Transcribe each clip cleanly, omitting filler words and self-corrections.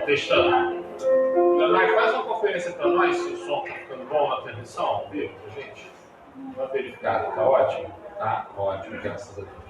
Testando. Leonardo, faz uma conferência para nós se o som está ficando bom na transmissão ao vivo, gente. Vai verificar, tá ótimo? Tá ótimo, graças a Deus.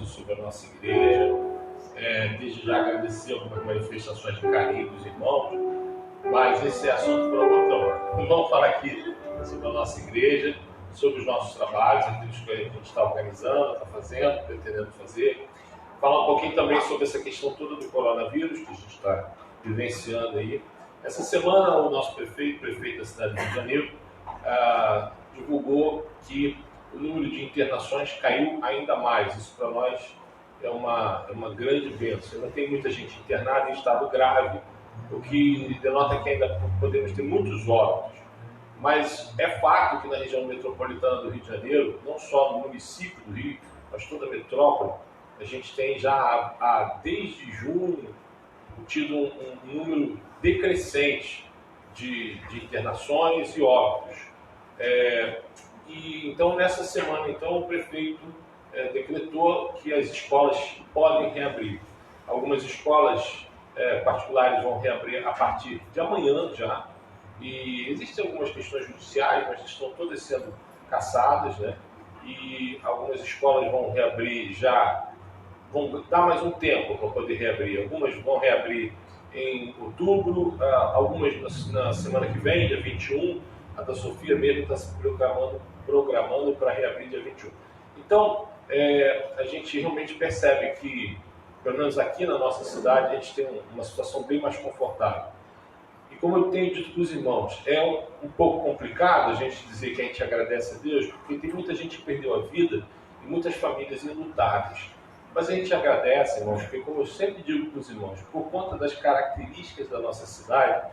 Sobre a nossa igreja, desde já agradecer algumas manifestações de carinho dos irmãos, mas esse é assunto para outra hora. Não vamos falar aqui sobre a nossa igreja, sobre os nossos trabalhos, aquilo que a gente está organizando, está fazendo, pretendendo fazer. Falar um pouquinho também sobre essa questão toda do coronavírus que a gente está vivenciando aí. Essa semana o nosso prefeito da cidade do Rio de Janeiro, divulgou que o número de internações caiu ainda mais. Isso para nós é uma grande bênção. Ainda tem muita gente internada em estado grave, o que denota que ainda podemos ter muitos óbitos. Mas é fato que na região metropolitana do Rio de Janeiro, não só no município do Rio, mas toda a metrópole, a gente tem já desde junho tido um número decrescente de internações e óbitos. E então nessa semana o prefeito decretou que as escolas podem reabrir. Algumas escolas particulares vão reabrir a partir de amanhã já. E existem algumas questões judiciais, mas estão todas sendo cassadas, né? E algumas escolas vão reabrir já, vão dar mais um tempo para poder reabrir. Algumas vão reabrir em outubro, algumas na semana que vem, dia 21. A da Sofia mesmo está se programando para reabrir dia 21. Então, a gente realmente percebe que, pelo menos aqui na nossa cidade, a gente tem uma situação bem mais confortável. E como eu tenho dito para os irmãos, é um pouco complicado a gente dizer que a gente agradece a Deus, porque tem muita gente que perdeu a vida e muitas famílias enlutadas. Mas a gente agradece, irmãos, porque como eu sempre digo para os irmãos, por conta das características da nossa cidade,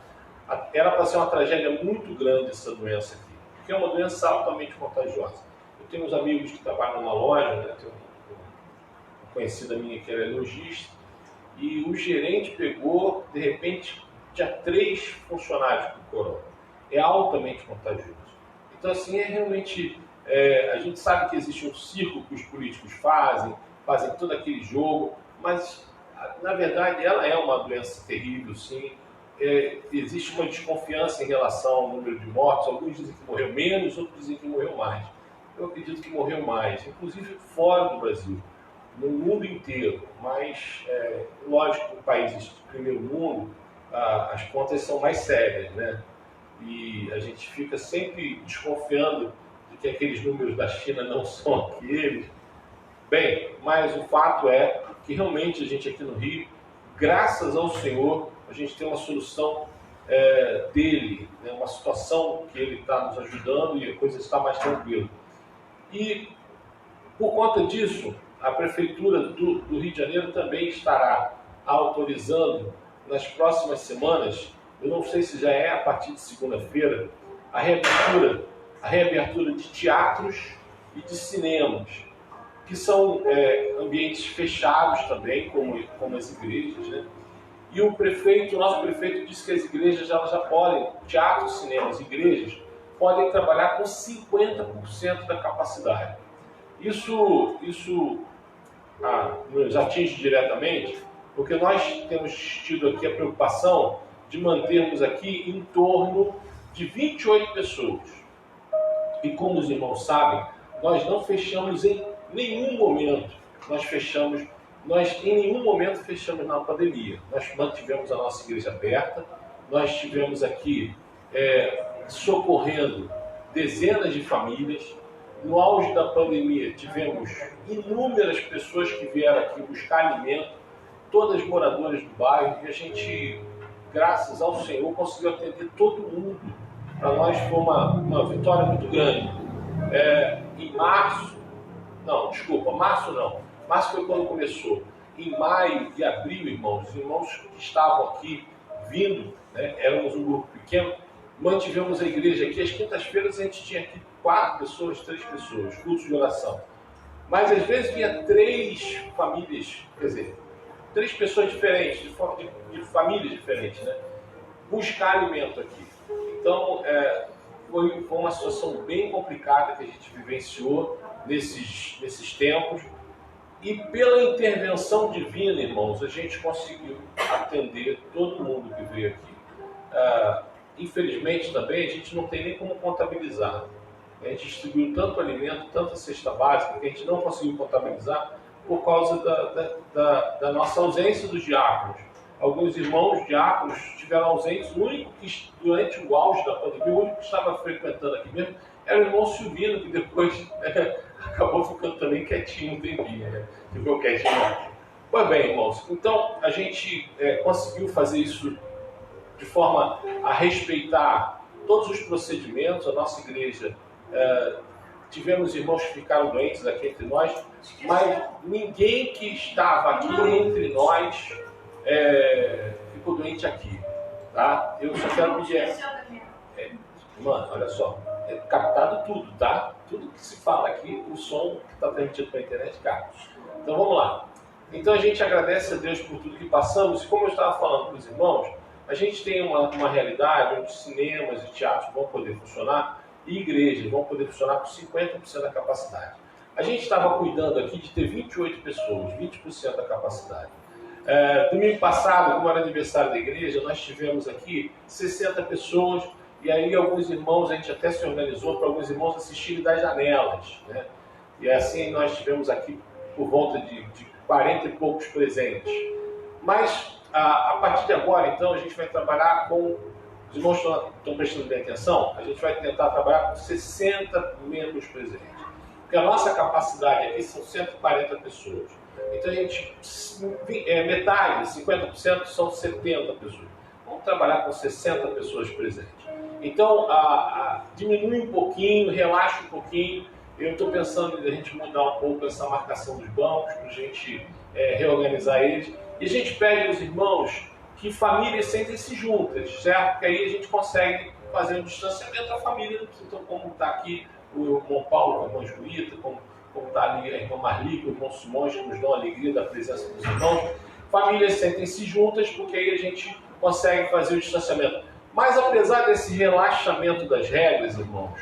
era para ser uma tragédia muito grande essa doença aqui, porque é uma doença altamente contagiosa. Eu tenho uns amigos que trabalham na loja, né? Tem uma conhecida minha que era lojista, e o gerente pegou, de repente, tinha 3 funcionários com corona. É altamente contagioso. Então, assim, realmente, a gente sabe que existe um circo que os políticos fazem todo aquele jogo, mas, na verdade, ela é uma doença terrível, sim. Existe uma desconfiança em relação ao número de mortos. Alguns dizem que morreu menos, outros dizem que morreu mais. Eu acredito que morreu mais, inclusive fora do Brasil, no mundo inteiro. Mas, lógico, em países de primeiro mundo, as contas são mais sérias, né? E a gente fica sempre desconfiando de que aqueles números da China não são aqueles. Bem, mas o fato é que realmente a gente aqui no Rio, graças ao Senhor, a gente tem uma solução dele, né? Uma situação que ele está nos ajudando e a coisa está mais tranquila. E por conta disso, a Prefeitura do Rio de Janeiro também estará autorizando nas próximas semanas, eu não sei se já é a partir de segunda-feira, a reabertura de teatros e de cinemas, que são ambientes fechados também, como as igrejas, né? E o nosso prefeito disse que as igrejas já podem, teatros, cinemas, igrejas, podem trabalhar com 50% da capacidade. Isso nos atinge diretamente, porque nós temos tido aqui a preocupação de mantermos aqui em torno de 28 pessoas. E como os irmãos sabem, nós não fechamos em nenhum momento, nós em nenhum momento fechamos na pandemia. Nós mantivemos a nossa igreja aberta, nós estivemos aqui socorrendo dezenas de famílias. No auge da pandemia, tivemos inúmeras pessoas que vieram aqui buscar alimento, todas moradoras do bairro, e a gente, graças ao Senhor, conseguiu atender todo mundo. Para nós foi uma vitória muito grande. Em março foi quando começou. Em maio e abril, irmãos, os irmãos que estavam aqui vindo, né, éramos um grupo pequeno, mantivemos a igreja aqui. Às quintas-feiras a gente tinha aqui 4 pessoas, 3 pessoas, cultos de oração. Mas às vezes vinha 3 famílias, quer dizer, 3 pessoas diferentes, de famílias diferentes, né, buscar alimento aqui. Então, foi uma situação bem complicada que a gente vivenciou nesses tempos. E pela intervenção divina, irmãos, a gente conseguiu atender todo mundo que veio aqui. Infelizmente também a gente não tem nem como contabilizar. A gente distribuiu tanto alimento, tanta cesta básica, que a gente não conseguiu contabilizar por causa da nossa ausência dos diáconos. Alguns irmãos diáconos estiveram ausentes. O único que, durante o auge da pandemia, o único que estava frequentando aqui mesmo era o irmão Silvino, que depois acabou ficando também quietinho um tempinho, né? Ficou quietinho aqui. Pois bem, irmãos, então a gente conseguiu fazer isso de forma a respeitar todos os procedimentos. A nossa igreja, tivemos irmãos que ficaram doentes aqui entre nós, mas ninguém que estava aqui entre nós ficou doente aqui, tá? Eu só quero pedir... mano, olha só, é captado tudo, tá? Tudo que se fala aqui, o som que está transmitido pela internet, capta. Então vamos lá. Então a gente agradece a Deus por tudo que passamos, e como eu estava falando com os irmãos, a gente tem uma realidade onde cinemas e teatros vão poder funcionar, e igrejas vão poder funcionar com 50% da capacidade. A gente estava cuidando aqui de ter 28 pessoas, 20% da capacidade. Domingo passado, como era aniversário da igreja, nós tivemos aqui 60 pessoas, e aí alguns irmãos, a gente até se organizou para alguns irmãos assistirem das janelas, né? E assim nós tivemos aqui por volta de 40 e poucos presentes. Mas a partir de agora, então, a gente vai trabalhar com... Os irmãos estão prestando bem atenção? A gente vai tentar trabalhar com 60 membros presentes. Porque a nossa capacidade aqui são 140 pessoas. Então a gente, metade, 50% são 70 pessoas. Vamos trabalhar com 60 pessoas presentes. Então, diminui um pouquinho, relaxa um pouquinho. Eu estou pensando em a gente mudar um pouco essa marcação dos bancos, para a gente reorganizar eles. E a gente pede aos irmãos que famílias sentem-se juntas, certo? Porque aí a gente consegue fazer um distanciamento da família. Então, como está aqui o irmão Paulo, a irmã Juíta, como está ali a irmã Marli, o irmão Simões, que nos dão a alegria da presença dos irmãos. Famílias sentem-se juntas, porque aí a gente consegue fazer o distanciamento. Mas apesar desse relaxamento das regras, irmãos,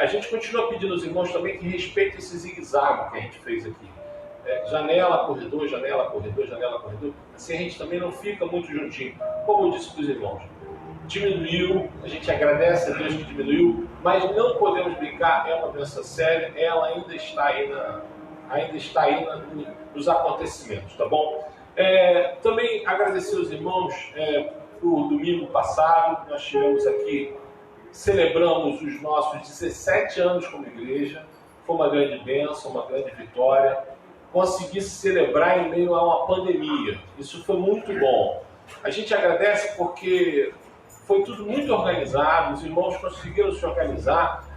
a gente continua pedindo aos irmãos também que respeitem esse zigue-zague que a gente fez aqui. Janela, corredor, janela, corredor, janela, corredor. Assim a gente também não fica muito juntinho. Como eu disse para os irmãos, diminuiu, a gente agradece a Deus que diminuiu, mas não podemos brincar, é uma doença séria, ela ainda está aí nos acontecimentos, tá bom? Também agradecer aos irmãos por domingo passado, nós tivemos aqui, celebramos os nossos 17 anos como igreja, foi uma grande bênção, uma grande vitória, conseguir celebrar em meio a uma pandemia, isso foi muito bom. A gente agradece porque foi tudo muito organizado, os irmãos conseguiram se organizar,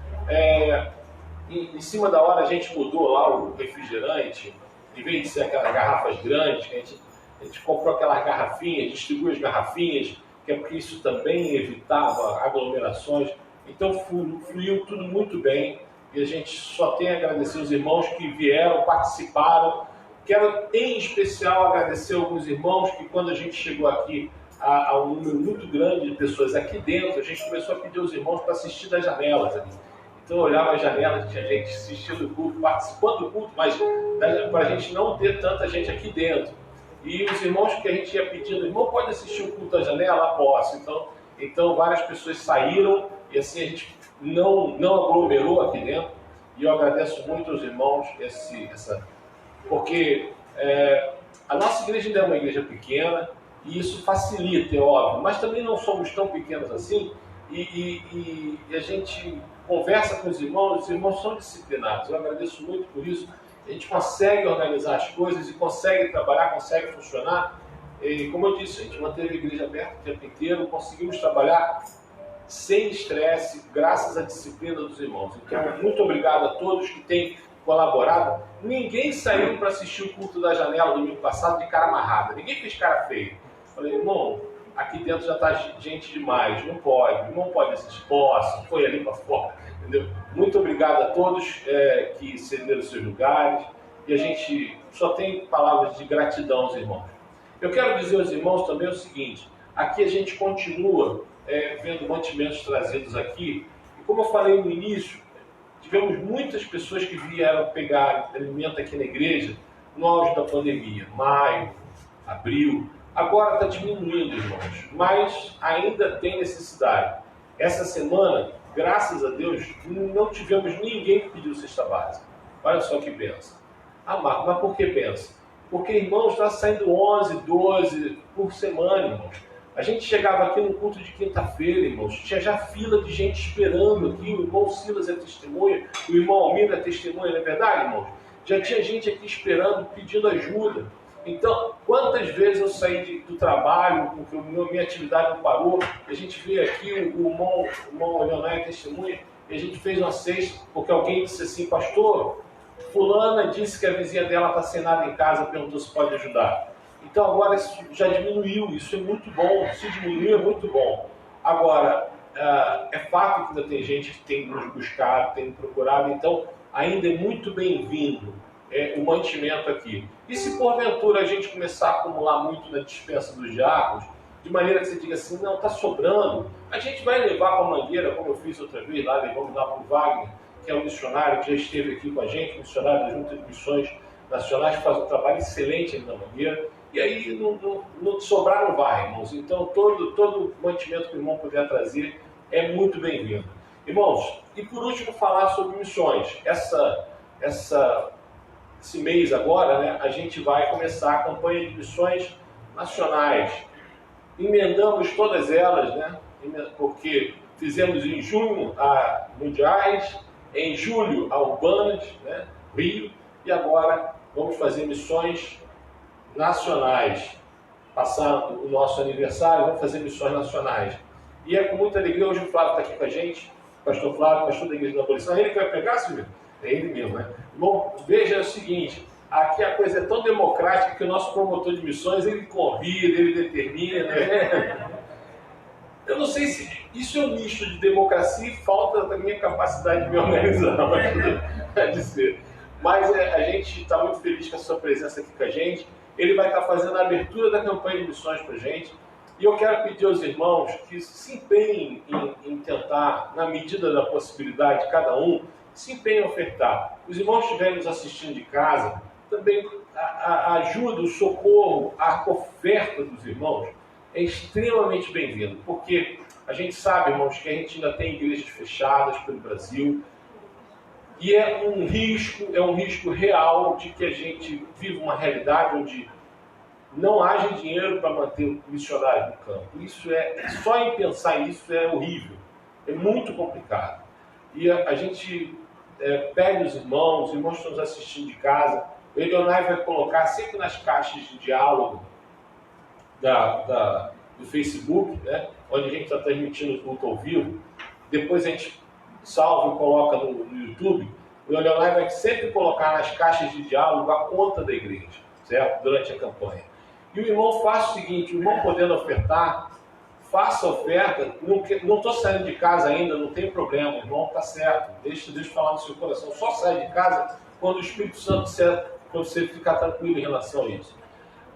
em cima da hora a gente mudou lá o refrigerante, em vez de ser aquelas garrafas grandes, que a gente comprou aquelas garrafinhas, distribuiu as garrafinhas, que é porque isso também evitava aglomerações. Então fluiu tudo muito bem e a gente só tem a agradecer os irmãos que vieram, participaram. Quero em especial agradecer alguns irmãos que quando a gente chegou aqui a um número muito grande de pessoas aqui dentro, a gente começou a pedir aos irmãos para assistir das janelas ali. Então eu olhava as janelas, tinha gente assistindo o culto, participando do culto, mas para a gente não ter tanta gente aqui dentro. E os irmãos que a gente ia pedindo, irmão, pode assistir o culto da janela? Posso. Então várias pessoas saíram e assim a gente não aglomerou aqui dentro. E eu agradeço muito aos irmãos porque a nossa igreja ainda é uma igreja pequena e isso facilita, é óbvio, mas também não somos tão pequenos assim e a gente conversa com os irmãos são disciplinados. Eu agradeço muito por isso. A gente consegue organizar as coisas e consegue trabalhar, consegue funcionar. E, como eu disse, a gente manteve a igreja aberta o tempo inteiro, conseguimos trabalhar sem estresse, graças à disciplina dos irmãos. Então, muito obrigado a todos que têm colaborado. Ninguém saiu para assistir o culto da janela domingo passado de cara amarrada. Ninguém fez cara feia. Falei, irmão, aqui dentro já está gente demais, não pode. Não pode assistir, posso, foi ali para fora. Entendeu? Muito obrigado a todos que cederam os seus lugares. E a gente só tem palavras de gratidão aos irmãos. Eu quero dizer aos irmãos também o seguinte, aqui a gente continua vendo mantimentos trazidos aqui, e como eu falei no início, tivemos muitas pessoas que vieram pegar alimento aqui na igreja no auge da pandemia, maio, abril, agora está diminuindo, irmãos, mas ainda tem necessidade. Essa semana, graças a Deus, não tivemos ninguém que pediu cesta básica. Olha só que benção. Ah, Marco, mas por que benção? Porque, irmãos, está saindo 11, 12 por semana, irmãos. A gente chegava aqui no culto de quinta-feira, irmãos, tinha já fila de gente esperando aqui, o irmão Silas é testemunha, o irmão Almir é testemunha, não é verdade, irmãos? Já tinha gente aqui esperando, pedindo ajuda. Então, quantas vezes eu saí do trabalho, porque minha atividade não parou, a gente veio aqui, o irmão Leonel é testemunha, e a gente fez uma cesta, porque alguém disse assim, pastor, fulana disse que a vizinha dela está sem nada em casa, perguntou se pode ajudar. Então agora isso já diminuiu, isso é muito bom, se diminuiu é muito bom. Agora, é fato que ainda tem gente que tem nos buscado, tem procurado, então ainda é muito bem-vindo o mantimento aqui. E se porventura a gente começar a acumular muito na dispensa dos diáconos, de maneira que você diga assim, não, está sobrando, a gente vai levar para a Mangueira, como eu fiz outra vez, lá levamos lá para o Wagner, que é um missionário que já esteve aqui com a gente, missionário da Junta de Missões Nacionais, que faz um trabalho excelente ali na Mangueira. E aí, não sobrar não vai, irmãos. Então, todo mantimento que o irmão puder trazer é muito bem-vindo. Irmãos, e por último, falar sobre missões. Esse mês agora, né, a gente vai começar a campanha de missões nacionais. Emendamos todas elas, né, porque fizemos em junho a mundiais, em julho a urbanas, né, Rio, e agora vamos fazer missões nacionais. Passando o nosso aniversário, vamos fazer missões nacionais. E é com muita alegria, hoje o Flávio está aqui com a gente, pastor Flávio, pastor da Igreja da Abolição. É ele que vai pregar, Silvio? É ele mesmo, né? Bom, veja o seguinte, aqui a coisa é tão democrática que o nosso promotor de missões, ele convida, ele determina, né? Eu não sei se isso é um misto de democracia e falta da minha capacidade de me organizar, mas dizer. Mas a gente está muito feliz com a sua presença aqui com a gente. Ele vai estar fazendo a abertura da campanha de missões para a gente. E eu quero pedir aos irmãos que se empenhem em tentar, na medida da possibilidade, cada um, se empenhem em ofertar. Os irmãos que estiverem nos assistindo de casa, também a ajuda, o socorro, a oferta dos irmãos é extremamente bem-vindo. Porque a gente sabe, irmãos, que a gente ainda tem igrejas fechadas pelo Brasil. E é um risco real de que a gente viva uma realidade onde não haja dinheiro para manter o missionário no campo. Isso só em pensar nisso é horrível, é muito complicado. E a gente pede os irmãos que estão nos assistindo de casa, o Elionai vai colocar sempre nas caixas de diálogo do Facebook, né, onde a gente está transmitindo o culto ao vivo, depois a gente salva e coloca no YouTube, o Leonardo vai sempre colocar nas caixas de diálogo a conta da igreja, certo? Durante a campanha. E o irmão faz o seguinte, o irmão podendo ofertar, faça a oferta, não estou saindo de casa ainda, não tem problema, o irmão está certo, deixa Deus falar no seu coração, só sai de casa quando o Espírito Santo disser para você ficar tranquilo em relação a isso.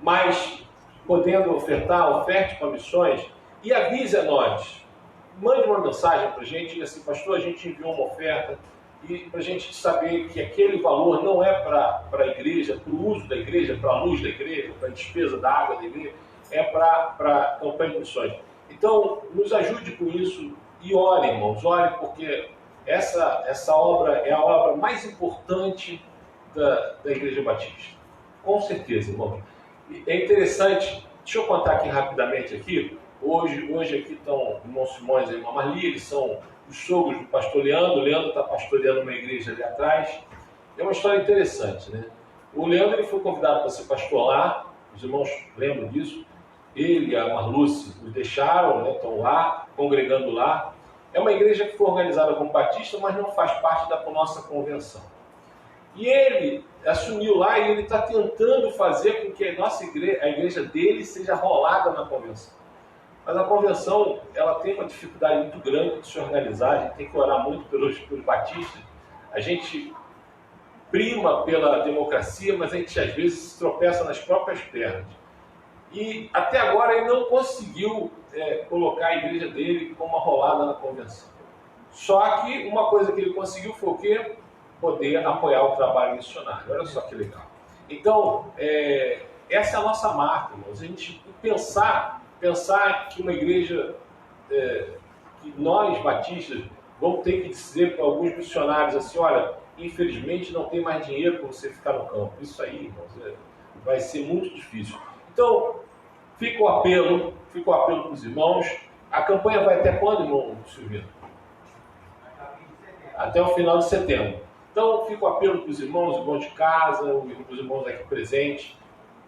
Mas, podendo ofertar, oferte para missões e avise a nós. Mande uma mensagem para a gente, diga assim, pastor, a gente enviou uma oferta, e para a gente saber que aquele valor não é para a igreja, para o uso da igreja, para a luz da igreja, para a despesa da água da igreja, é para campanha de missões. Então, nos ajude com isso e ore, irmãos, ore, porque essa obra é a obra mais importante da Igreja Batista. Com certeza, irmão. É interessante, deixa eu contar aqui rapidamente aqui. Hoje aqui estão o irmão Simões e a irmã Marli, eles são os sogros do pastor Leandro. O Leandro está pastoreando uma igreja ali atrás. É uma história interessante, né? O Leandro ele foi convidado para ser pastor lá, os irmãos lembram disso. Ele e a Marluce os deixaram, né? Estão lá, congregando lá. É uma igreja que foi organizada como batista, mas não faz parte da nossa convenção. E ele assumiu lá e ele está tentando fazer com que a nossa igreja, a igreja dele, seja rolada na convenção. Mas a convenção, ela tem uma dificuldade muito grande de se organizar, a gente tem que orar muito pelos batistas. A gente prima pela democracia, mas a gente às vezes se tropeça nas próprias pernas. E até agora ele não conseguiu colocar a igreja dele como uma rolada na convenção. Só que uma coisa que ele conseguiu foi o quê? Poder apoiar o trabalho missionário. Olha só que legal. Então, essa é a nossa marca, irmãos. A gente pensar que uma igreja, que nós batistas vamos ter que dizer para alguns missionários assim, olha, infelizmente não tem mais dinheiro para você ficar no campo. Isso aí, irmãos, vai ser muito difícil. Então, fica o apelo para os irmãos. A campanha vai até quando, irmão Silvino? Até o final de setembro. Então, fica o apelo para os irmãos de casa, os irmãos aqui presentes,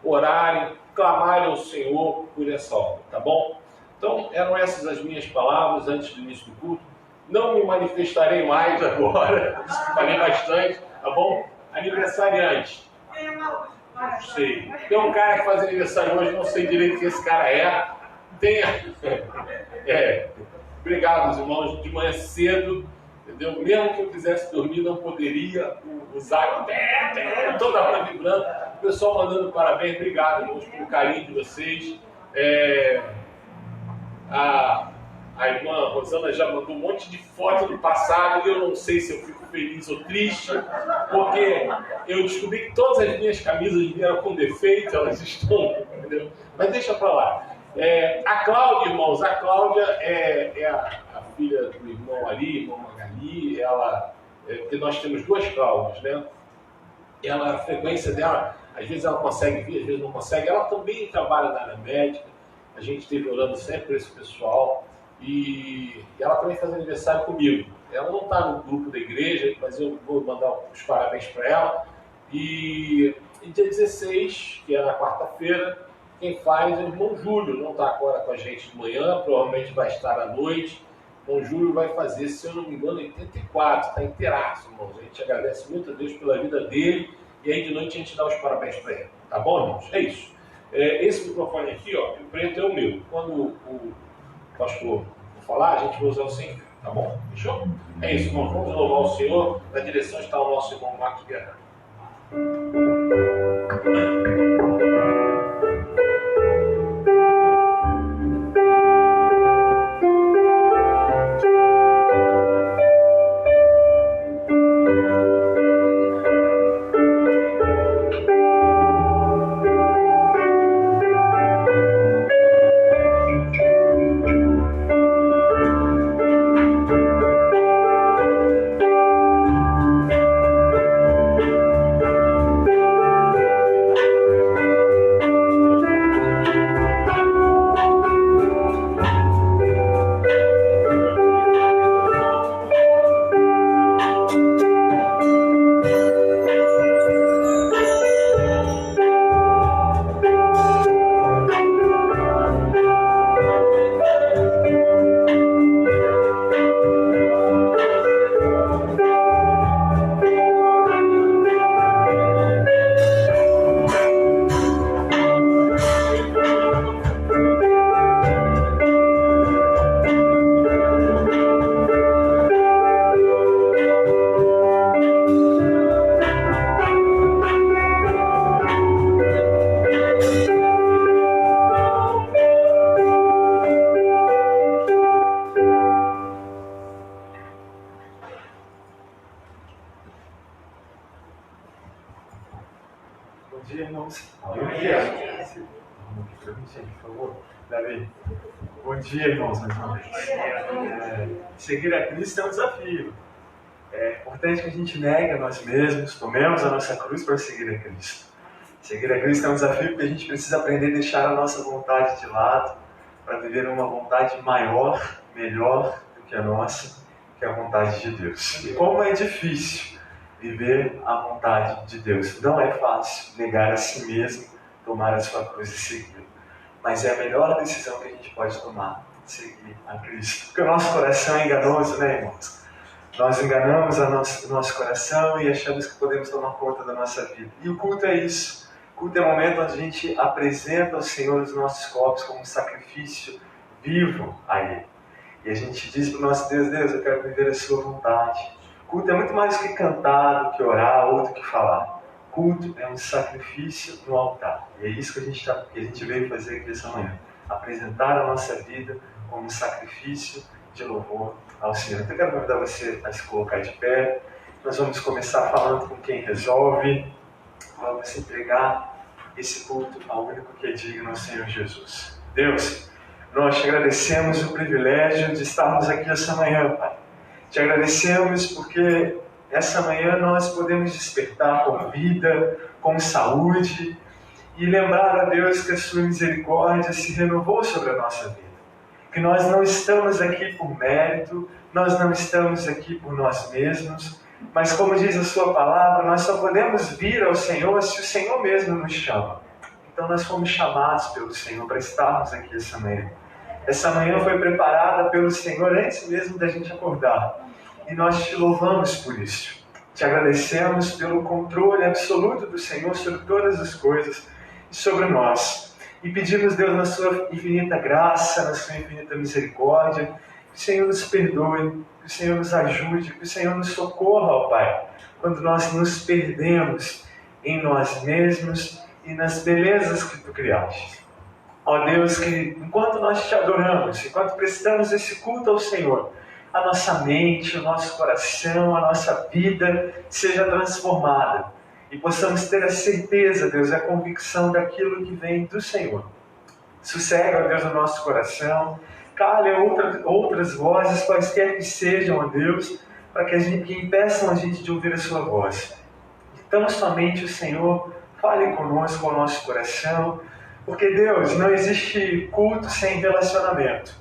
orarem, clamarem ao Senhor por essa obra, tá bom? Então, eram essas as minhas palavras antes do início do culto. Não me manifestarei mais agora, falei bastante, tá bom? Aniversariante. Não sei. Tem um cara que faz aniversário hoje, não sei direito quem esse cara é. Obrigado, irmãos, de manhã cedo. Entendeu? Mesmo que eu quisesse dormir, não poderia usar toda a hora vibrando. O pessoal mandando parabéns, obrigado, irmãos, pelo carinho de vocês. A irmã Rosana já mandou um monte de foto do passado e eu não sei se eu fico feliz ou triste, porque eu descobri que todas as minhas camisas vieram com defeito, elas estão, entendeu? Mas deixa pra lá. A Cláudia, irmãos, a Cláudia é a filha do irmão ali, irmão Magali, porque nós temos duas Cláudias, né? A frequência dela, às vezes ela consegue vir, às vezes não consegue. Ela também trabalha na área médica, a gente esteve orando sempre por esse pessoal, e ela também faz aniversário comigo. Ela não está no grupo da igreja, mas eu vou mandar os parabéns para ela. E dia 16, que é na quarta-feira, quem faz é o irmão Júlio, não está agora com a gente de manhã, provavelmente vai estar à noite. O irmão Júlio vai fazer, se eu não me engano, 84, está inteiraço, irmãos. A gente agradece muito a Deus pela vida dele, e aí de noite a gente dá os parabéns para ele. Tá bom, irmãos? É isso. Esse microfone aqui, ó, o preto é o meu. Quando o pastor for falar, a gente vai usar o sem fio, tá bom? Fechou? É isso, irmãos. Vamos louvar o Senhor. Na direção está o nosso irmão Marcos Guerra. Bom dia, irmãos. Bom dia. Por favor, Davi. Bom dia, irmãos, mais uma vez. Seguir a Cristo é um desafio. É importante que a gente negue a nós mesmos, tomemos a nossa cruz para seguir a Cristo. Seguir a Cristo é um desafio porque a gente precisa aprender a deixar a nossa vontade de lado para viver uma vontade maior, melhor do que a nossa, que é a vontade de Deus. E como é difícil viver a vontade de Deus. Não é fácil negar a si mesmo, tomar a sua cruz e seguir. Mas é a melhor decisão que a gente pode tomar, seguir a Cristo. Porque o nosso coração é enganoso, né, irmãos? Nós enganamos o nosso coração e achamos que podemos tomar conta da nossa vida. E o culto é isso. O culto é o momento onde a gente apresenta ao Senhor os nossos corpos como um sacrifício vivo a Ele. E a gente diz para o nosso Deus, Deus, eu quero viver a sua vontade. Culto é muito mais do que cantar, do que orar ou do que falar. Culto é um sacrifício no altar. E é isso que a gente veio fazer aqui essa manhã. Apresentar a nossa vida como um sacrifício de louvor ao Senhor. Então eu quero convidar você a se colocar de pé. Nós vamos começar falando com quem resolve. Vamos entregar esse culto ao único que é digno, ao Senhor Jesus. Deus, nós te agradecemos o privilégio de estarmos aqui essa manhã, Pai. Te agradecemos porque essa manhã nós podemos despertar com vida, com saúde e lembrar a Deus que a sua misericórdia se renovou sobre a nossa vida. Que nós não estamos aqui por mérito, nós não estamos aqui por nós mesmos, mas como diz a sua palavra, nós só podemos vir ao Senhor se o Senhor mesmo nos chama. Então nós fomos chamados pelo Senhor para estarmos aqui essa manhã. Essa manhã foi preparada pelo Senhor antes mesmo da gente acordar. E nós te louvamos por isso. Te agradecemos pelo controle absoluto do Senhor sobre todas as coisas e sobre nós. E pedimos, Deus, na sua infinita graça, na sua infinita misericórdia, que o Senhor nos perdoe, que o Senhor nos ajude, que o Senhor nos socorra, ó Pai, quando nós nos perdemos em nós mesmos e nas belezas que Tu criaste. Ó Deus, que enquanto nós te adoramos, enquanto prestamos esse culto ao Senhor, a nossa mente, o nosso coração, a nossa vida seja transformada e possamos ter a certeza, Deus, a convicção daquilo que vem do Senhor. Sossega, ó Deus, o nosso coração, cale outras vozes, quaisquer que sejam, ó Deus, para que impeçam a gente de ouvir a sua voz. Então somente o Senhor fale conosco, com o nosso coração, porque, Deus, não existe culto sem relacionamento.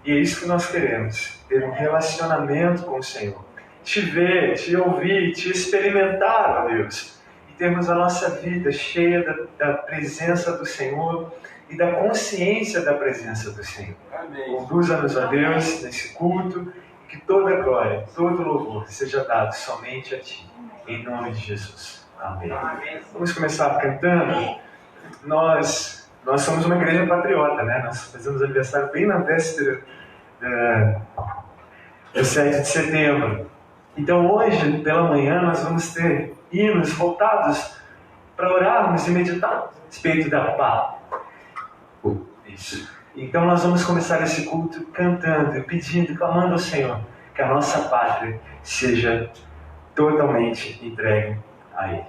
E é isso que nós queremos, ter um relacionamento com o Senhor. Te ver, te ouvir, te experimentar, ó Deus. E termos a nossa vida cheia da presença do Senhor e da consciência da presença do Senhor. Amém. Conduza-nos, ó Deus, nesse culto, e que toda glória, todo louvor seja dado somente a Ti. Em nome de Jesus. Amém. Amém. Vamos começar cantando. Nós somos uma igreja patriota, né? Nós fazemos aniversário bem na véspera do 7 de setembro. Então hoje, pela manhã, nós vamos ter hinos voltados para orarmos e meditar a respeito da paz. Isso. Então nós vamos começar esse culto cantando, pedindo, clamando ao Senhor que a nossa pátria seja totalmente entregue a Ele.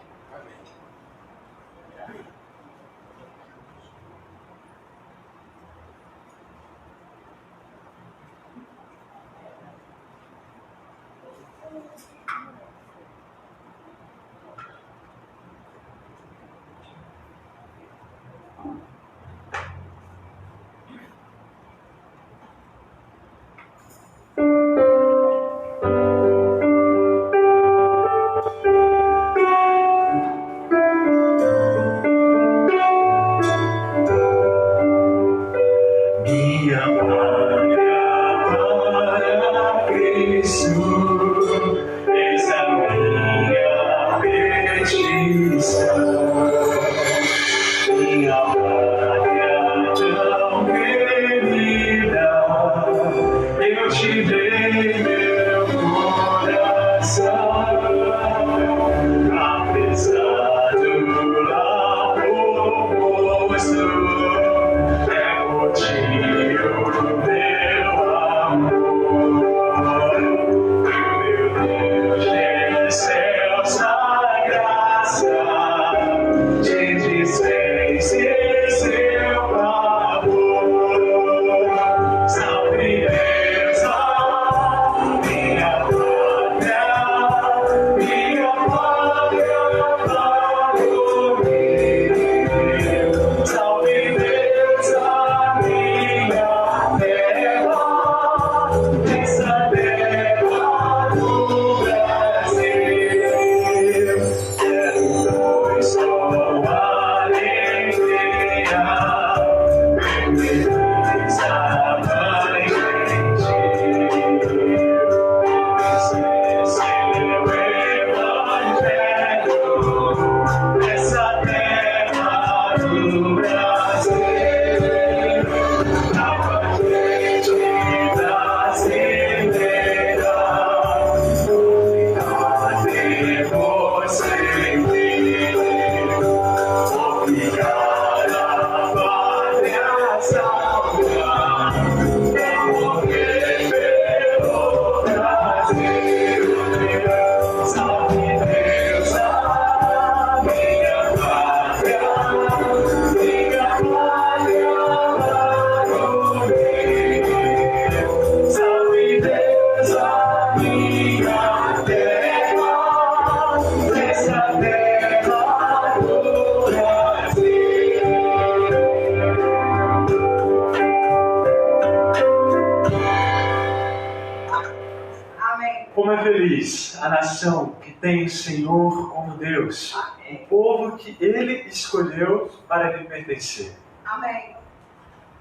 Como é feliz a nação que tem o Senhor como Deus, o povo que Ele escolheu para lhe pertencer. Amém.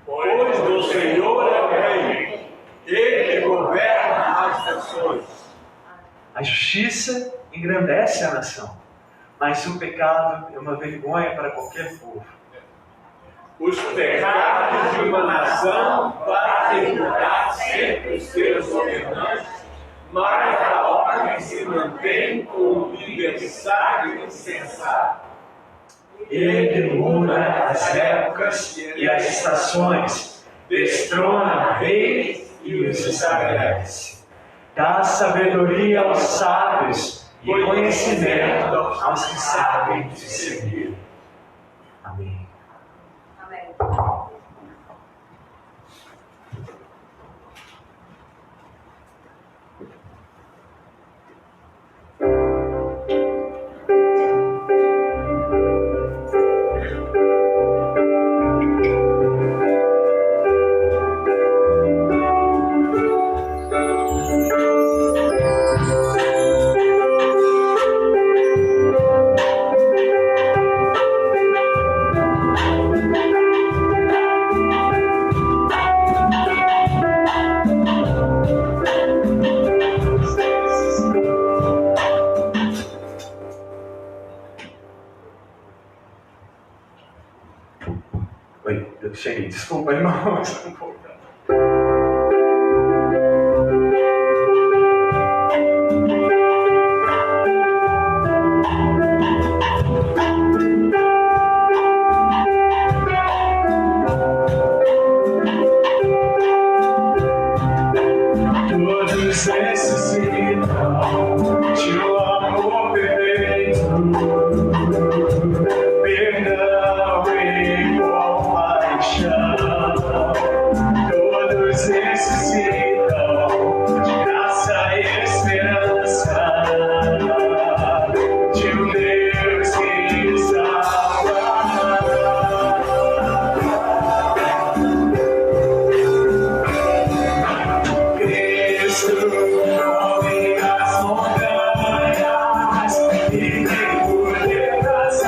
Pois do Senhor é o reino, Ele governa as nações. A justiça engrandece a nação, mas o pecado é uma vergonha para qualquer povo. Os pecados de uma nação fazem mudar sempre os seus governantes, mas a ordem se mantém com o líder sábio e insensato. Ele muda as épocas e as estações, destrona reis e os estabelece. Dá sabedoria aos sábios e conhecimento aos que sabem te seguir. Amém. Amém. Oi, eu cheguei. Desculpa, irmãos. Todos necessitam de um amor perfeito, perdão e compaixão. Todos necessitam de graça e esperança, de um Deus que salva. Cristo move as montanhas e tem poder das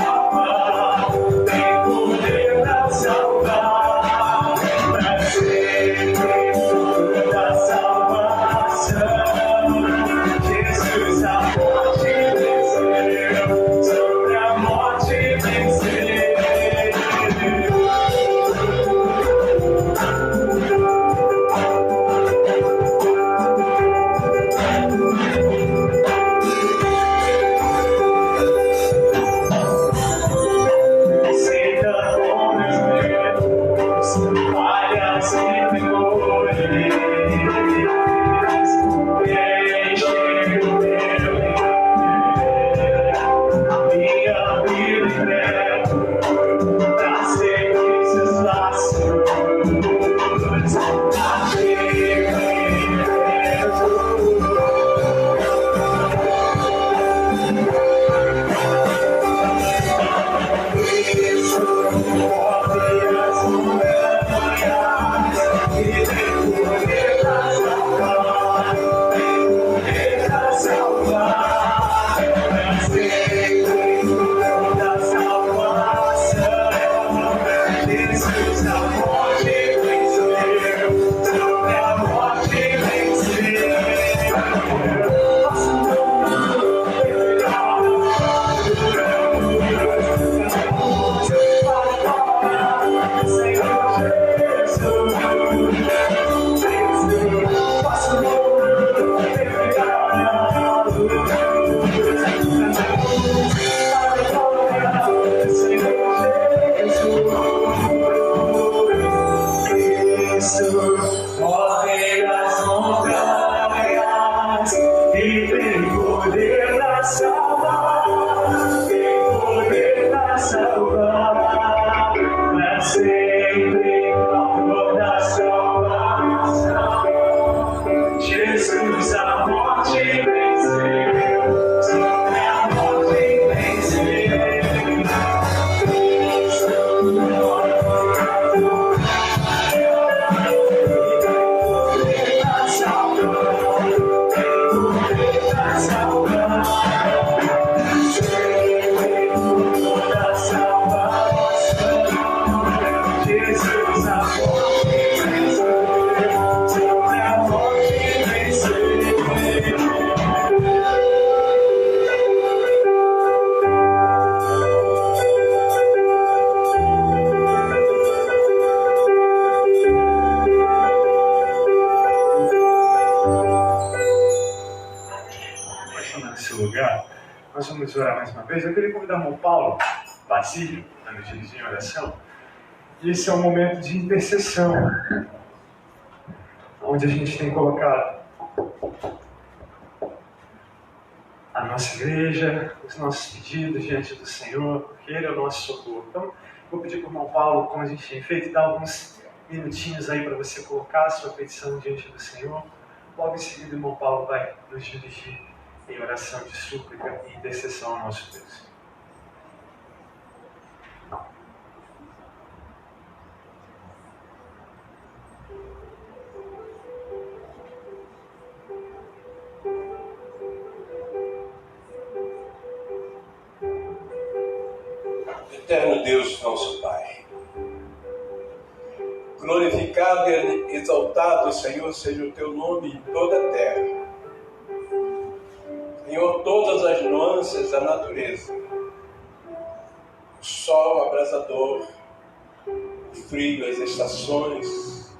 vamos orar mais uma vez. Eu queria convidar o irmão Paulo Basílio para nos dirigir em oração. E esse é um momento de intercessão, onde a gente tem colocado a nossa igreja, os nossos pedidos diante do Senhor, porque Ele é o nosso socorro. Então, vou pedir para o irmão Paulo, como a gente tem feito, dar alguns minutinhos aí para você colocar a sua petição diante do Senhor. Logo em seguida, o irmão Paulo vai nos dirigir em oração de súplica e intercessão ao nosso Deus. Eterno Deus, nosso Pai, glorificado e exaltado, Senhor, seja o Teu nome em toda a terra. Senhor, todas as nuances da natureza, o sol abrasador, o frio, as estações,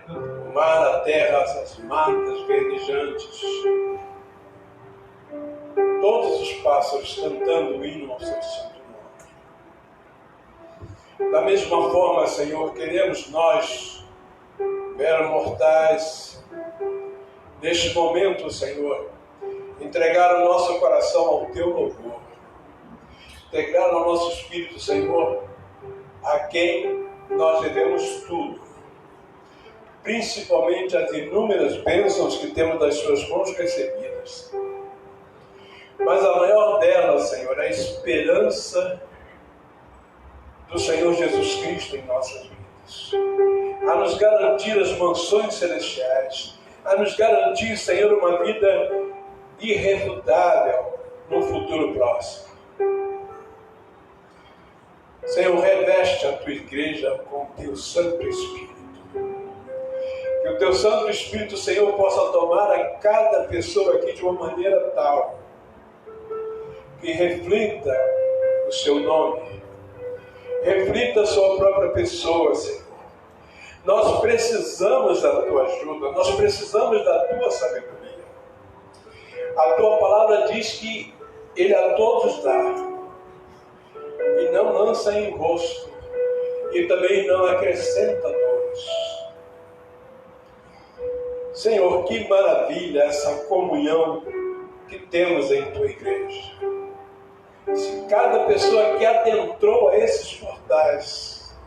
o mar, a terra, as matas verdejantes, todos os pássaros cantando o hino ao Seu santo nome. Da mesma forma, Senhor, queremos nós, meros mortais, neste momento, Senhor, entregar o nosso coração ao Teu louvor, entregar o nosso espírito, Senhor, a quem nós devemos tudo, principalmente as inúmeras bênçãos que temos das Suas mãos recebidas. Mas a maior delas, Senhor, é a esperança do Senhor Jesus Cristo em nossas vidas, a nos garantir as mansões celestiais, a nos garantir, Senhor, uma vida irrefutável no futuro próximo. Senhor, reveste a Tua igreja com o Teu Santo Espírito. Que o Teu Santo Espírito, Senhor, possa tomar a cada pessoa aqui de uma maneira tal que reflita o Seu nome, reflita a Sua própria pessoa, Senhor. Nós precisamos da Tua ajuda, nós precisamos da Tua sabedoria. A Tua palavra diz que Ele a todos dá, e não lança em rosto, e também não acrescenta dores. Senhor, que maravilha essa comunhão que temos em Tua igreja. Se cada pessoa que adentrou a esses portais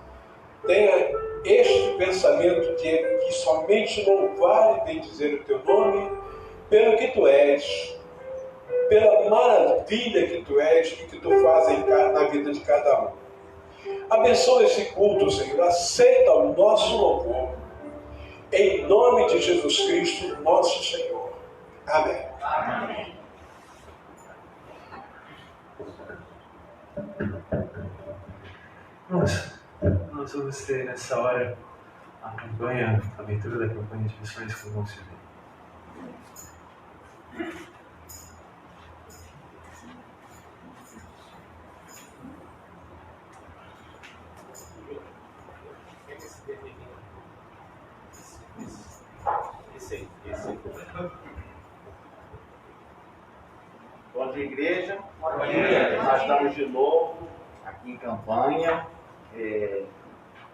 tenha este pensamento de que somente louvar e bendizer o Teu nome pelo que Tu és, pela maravilha que Tu és e que Tu fazes na vida de cada um. Abençoa esse culto, Senhor, aceita o nosso louvor, em nome de Jesus Cristo, nosso Senhor. Amém. Amém. Nós vamos ter nessa hora a abertura da campanha de missões com o irmão Silvio. Bom dia, igreja. Bom dia. Nós estamos de novo aqui em campanha.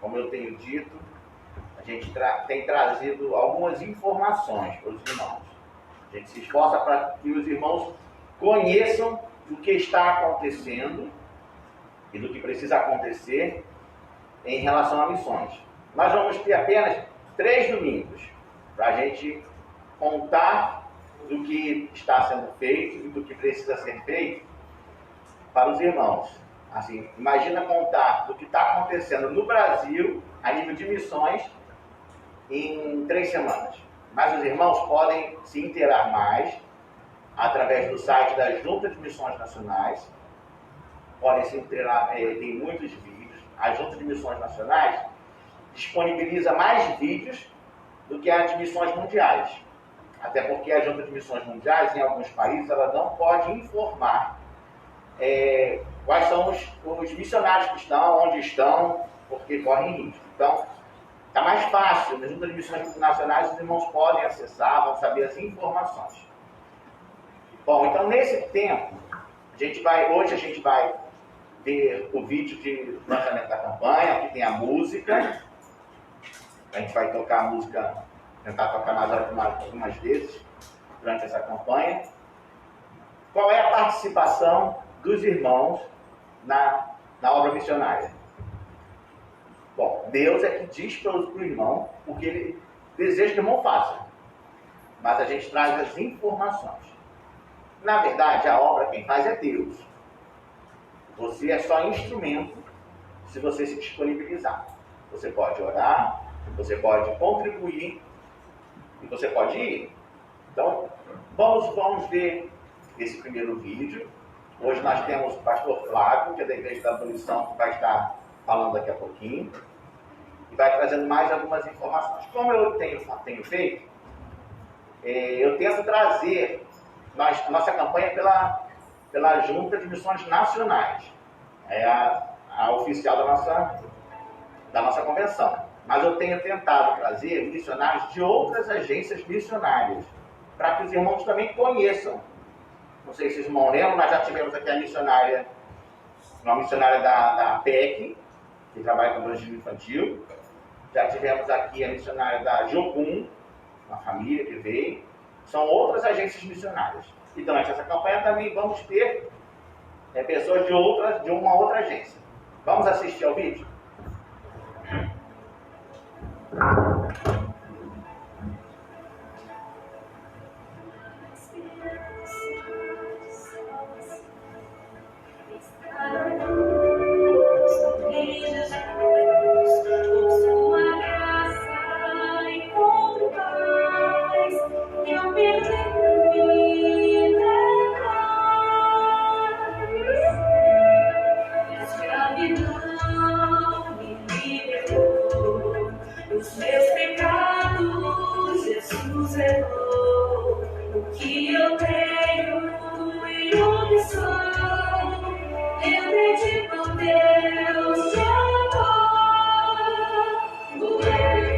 Como eu tenho dito, a gente tem trazido algumas informações para os irmãos. A gente se esforça para que os irmãos conheçam do que está acontecendo e do que precisa acontecer em relação a missões. Nós vamos ter apenas 3 domingos para a gente contar do que está sendo feito e do que precisa ser feito para os irmãos. Assim, imagina contar do que está acontecendo no Brasil a nível de missões em 3 semanas. Mas os irmãos podem se inteirar mais através do site da Junta de Missões Nacionais. Podem se inteirar, tem muitos vídeos. A Junta de Missões Nacionais disponibiliza mais vídeos do que a de missões mundiais. Até porque a Junta de Missões Mundiais, em alguns países, ela não pode informar quais são os missionários que estão, onde estão, porque correm risco. Então, está mais fácil. Na Junta de Missões Nacionais, os irmãos podem acessar, vão saber as informações. Bom, então nesse tempo, hoje a gente vai ver o vídeo de lançamento da campanha, aqui tem a música. A gente vai tocar a música, tentar tocar mais algumas vezes durante essa campanha. Qual é a participação dos irmãos na obra missionária? Bom, Deus é que diz para o irmão o que ele deseja que o irmão faça. Mas a gente traz as informações. Na verdade, a obra quem faz é Deus. Você é só instrumento se você se disponibilizar. Você pode orar, você pode contribuir e você pode ir. Então, vamos ver esse primeiro vídeo. Hoje nós temos o pastor Flávio, que é da Igreja da Abolição, que vai estar falando daqui a pouquinho. E vai trazendo mais algumas informações. Como eu tenho feito, eu tento trazer a nossa campanha pela Junta de Missões Nacionais. É a oficial da nossa convenção. Mas eu tenho tentado trazer missionários de outras agências missionárias, para que os irmãos também conheçam. Não sei se os irmãos lembram, nós já tivemos aqui uma missionária da PEC, que trabalha com evangelismo infantil. Já tivemos aqui a missionária da Jocum, uma família que veio. São outras agências missionárias. E durante essa campanha também vamos ter pessoas de uma outra agência. Vamos assistir ao vídeo? Os meus pecados, Jesus levou. O que eu tenho e o que sou, eu dedico a Deus de amor. O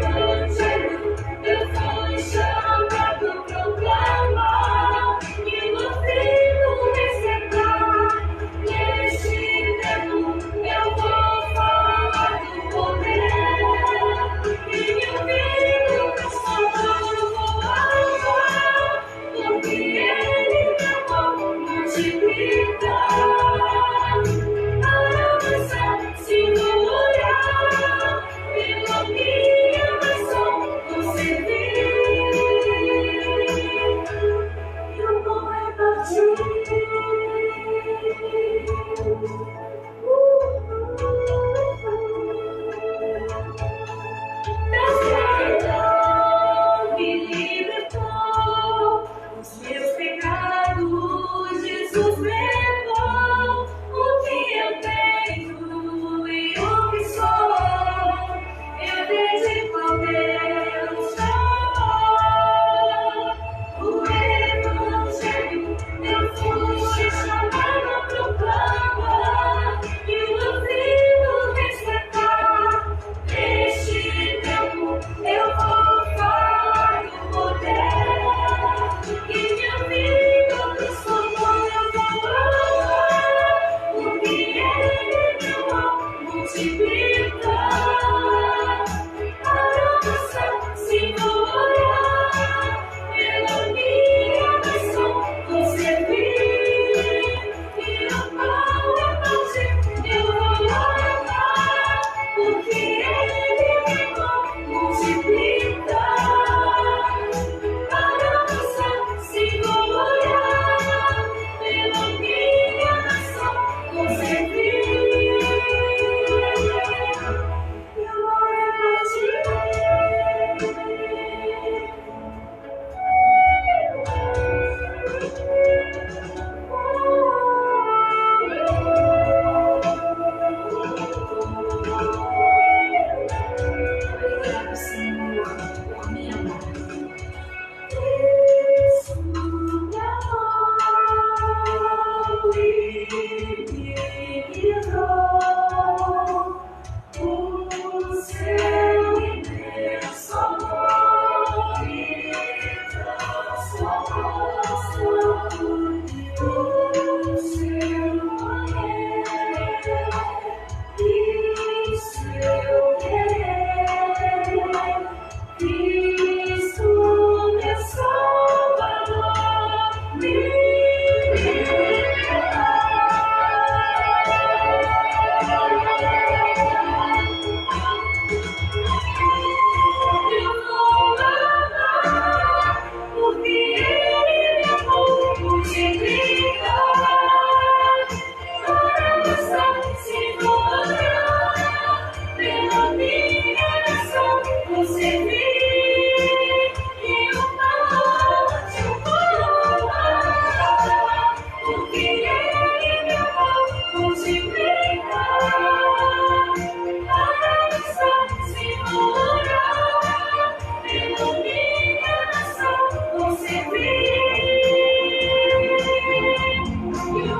Evangelho eu fui chamado pra proclamar, e no fim receber. Neste tempo eu vou falar do poder. Jesus levou.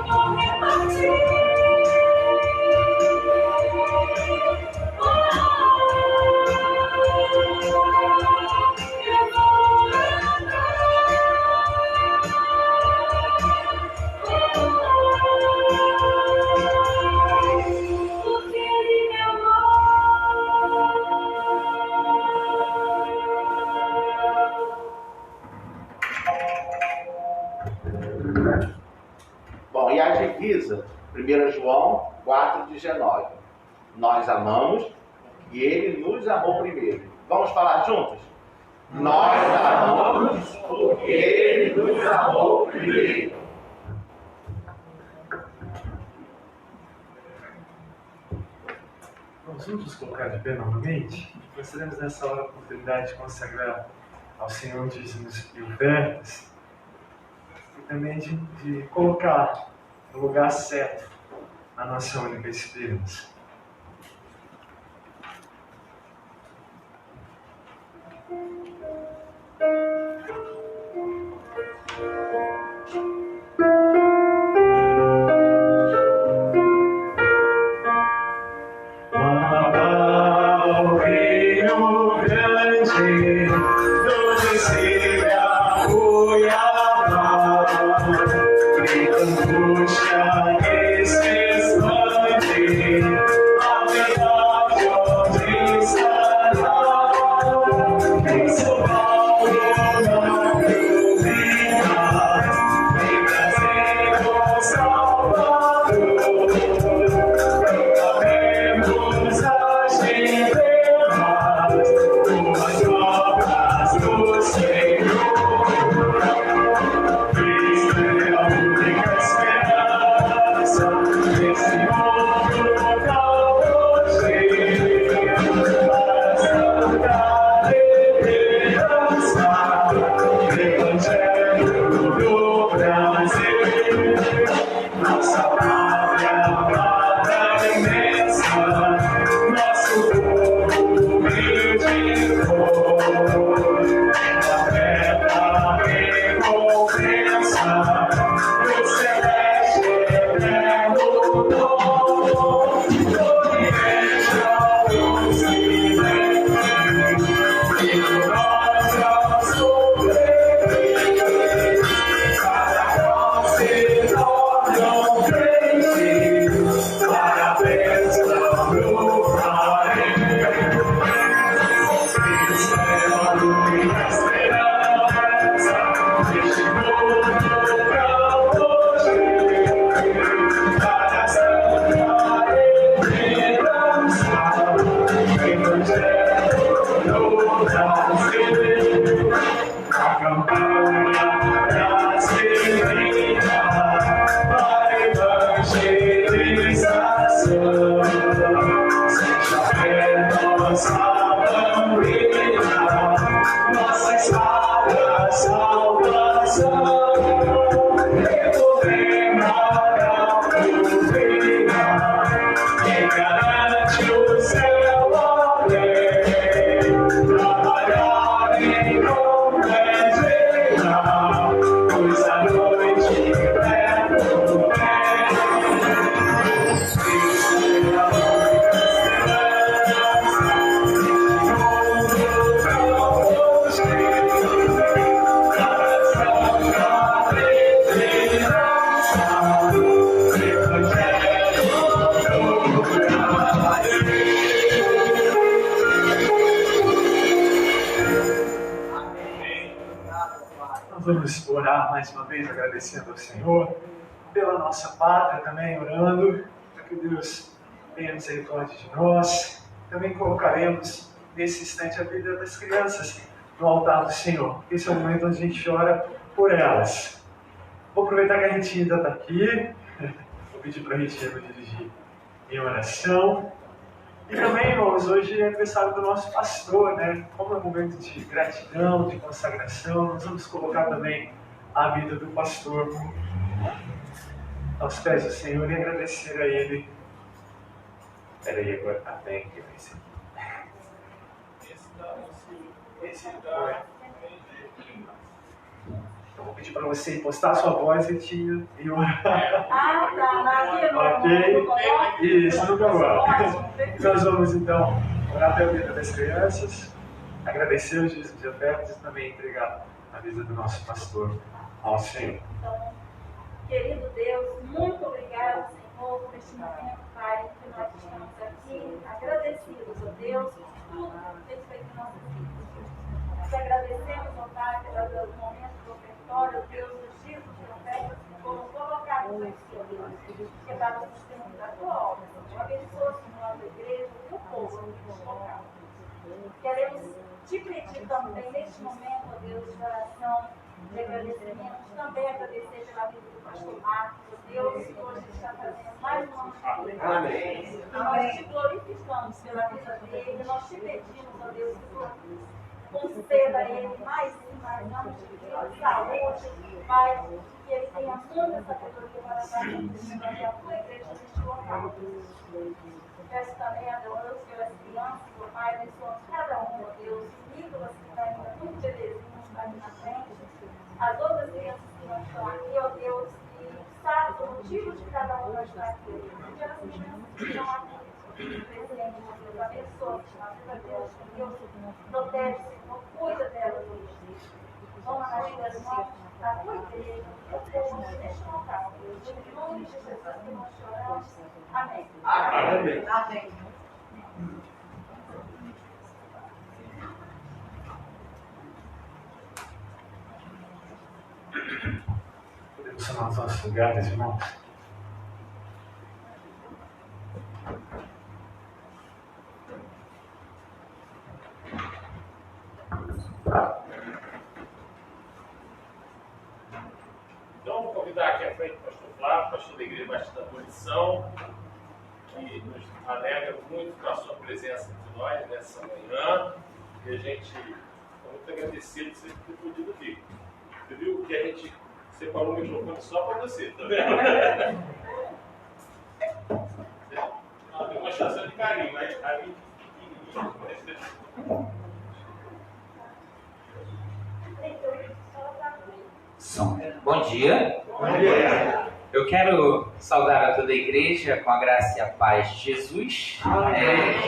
vou repartir. Eu vou andar, porque Ele me amou. Bom, e a divisa? 1 João 4,19. Nós amamos e Ele nos amou primeiro. Vamos falar juntos? Nós amamos porque Ele nos amou primeiro. Vamos juntos colocar de pé novamente? Gostaríamos nessa hora a oportunidade de consagrar ao Senhor dízimos e ofertas e também de colocar no lugar certo a nossa única esperança. Vamos orar mais uma vez, agradecendo ao Senhor pela nossa pátria também, orando para que Deus tenha misericórdia de nós. Também colocaremos nesse instante a vida das crianças no altar do Senhor. Esse é o momento onde a gente ora por elas. Vou aproveitar que a Ritinha ainda está aqui, vou pedir para a Ritinha me dirigir em oração. E também, irmãos, hoje é aniversário do nosso pastor, né? Como é um momento de gratidão, de consagração, nós vamos colocar também a vida do pastor aos pés do Senhor e agradecer a Ele. Espera aí agora, bem que vai ser. Esse foi. Eu vou pedir para você impostar a sua voz, Ritinha, e orar. Ah, tá. Na Ok? Isso, no Gogó. Nós vamos então orar pela vida das crianças, agradecer os dias de ofertas e também entregar a vida do nosso pastor ao Senhor. Então, querido Deus, muito obrigado, Senhor, por este momento, Pai, que nós estamos aqui agradecidos, ó Deus, por tudo que tem feito em nossas vidas. Te agradecemos, ó Pai, pelo momento do ofertório, Deus, os dias de ofertas que foram colocados aqui, ó Deus, que é para o sustento da tua obra. Senhor, abençoa, Senhor, a igreja, o teu povo aqui neste local. Queremos te pedir também, neste momento, ó Deus, de oração, de agradecimento, também agradecer pela vida do pastor Marcos, ó Deus, que hoje está fazendo mais uma noite. Amém. E nós te glorificamos pela vida dele, nós te pedimos, ó Deus, que tu conceda a ele mais anos de vida, saúde, Pai, que ele tenha muita sabedoria para dar continuidade à tua igreja neste local. Peço também a Deus pelas crianças, ó Pai, abençoamos cada um, ó Deus, o Nicolas que está ainda muito bebezinho, está ali na frente, as outras crianças que não estão aqui, ó Deus, que sabe o motivo de cada um não estar aqui, ó Deus, as crianças que estão aqui presentes, ó Deus, abençoa, Deus, que Deus protege, Senhor, cuida delas, ó Deus. Toma nas tuas mãos a tua igreja, o teu povo neste local, Deus, em nome de Jesus que nós choramos. Amém. Amém. Amém. Podemos chamar os nossos lugares, irmãos? Então, vou convidar aqui à frente o pastor Flávio, pastor da Igreja Batista da Abolição, que nos alegra muito com a sua presença entre nós nessa manhã. E a gente está muito agradecido por você ter podido vir. Você viu que a gente separou o microfone só para você, tá vendo? Tem uma chance de carinho, mas carinho pequenininho. Bom dia. Eu quero saudar a toda a igreja com a graça e a paz de Jesus,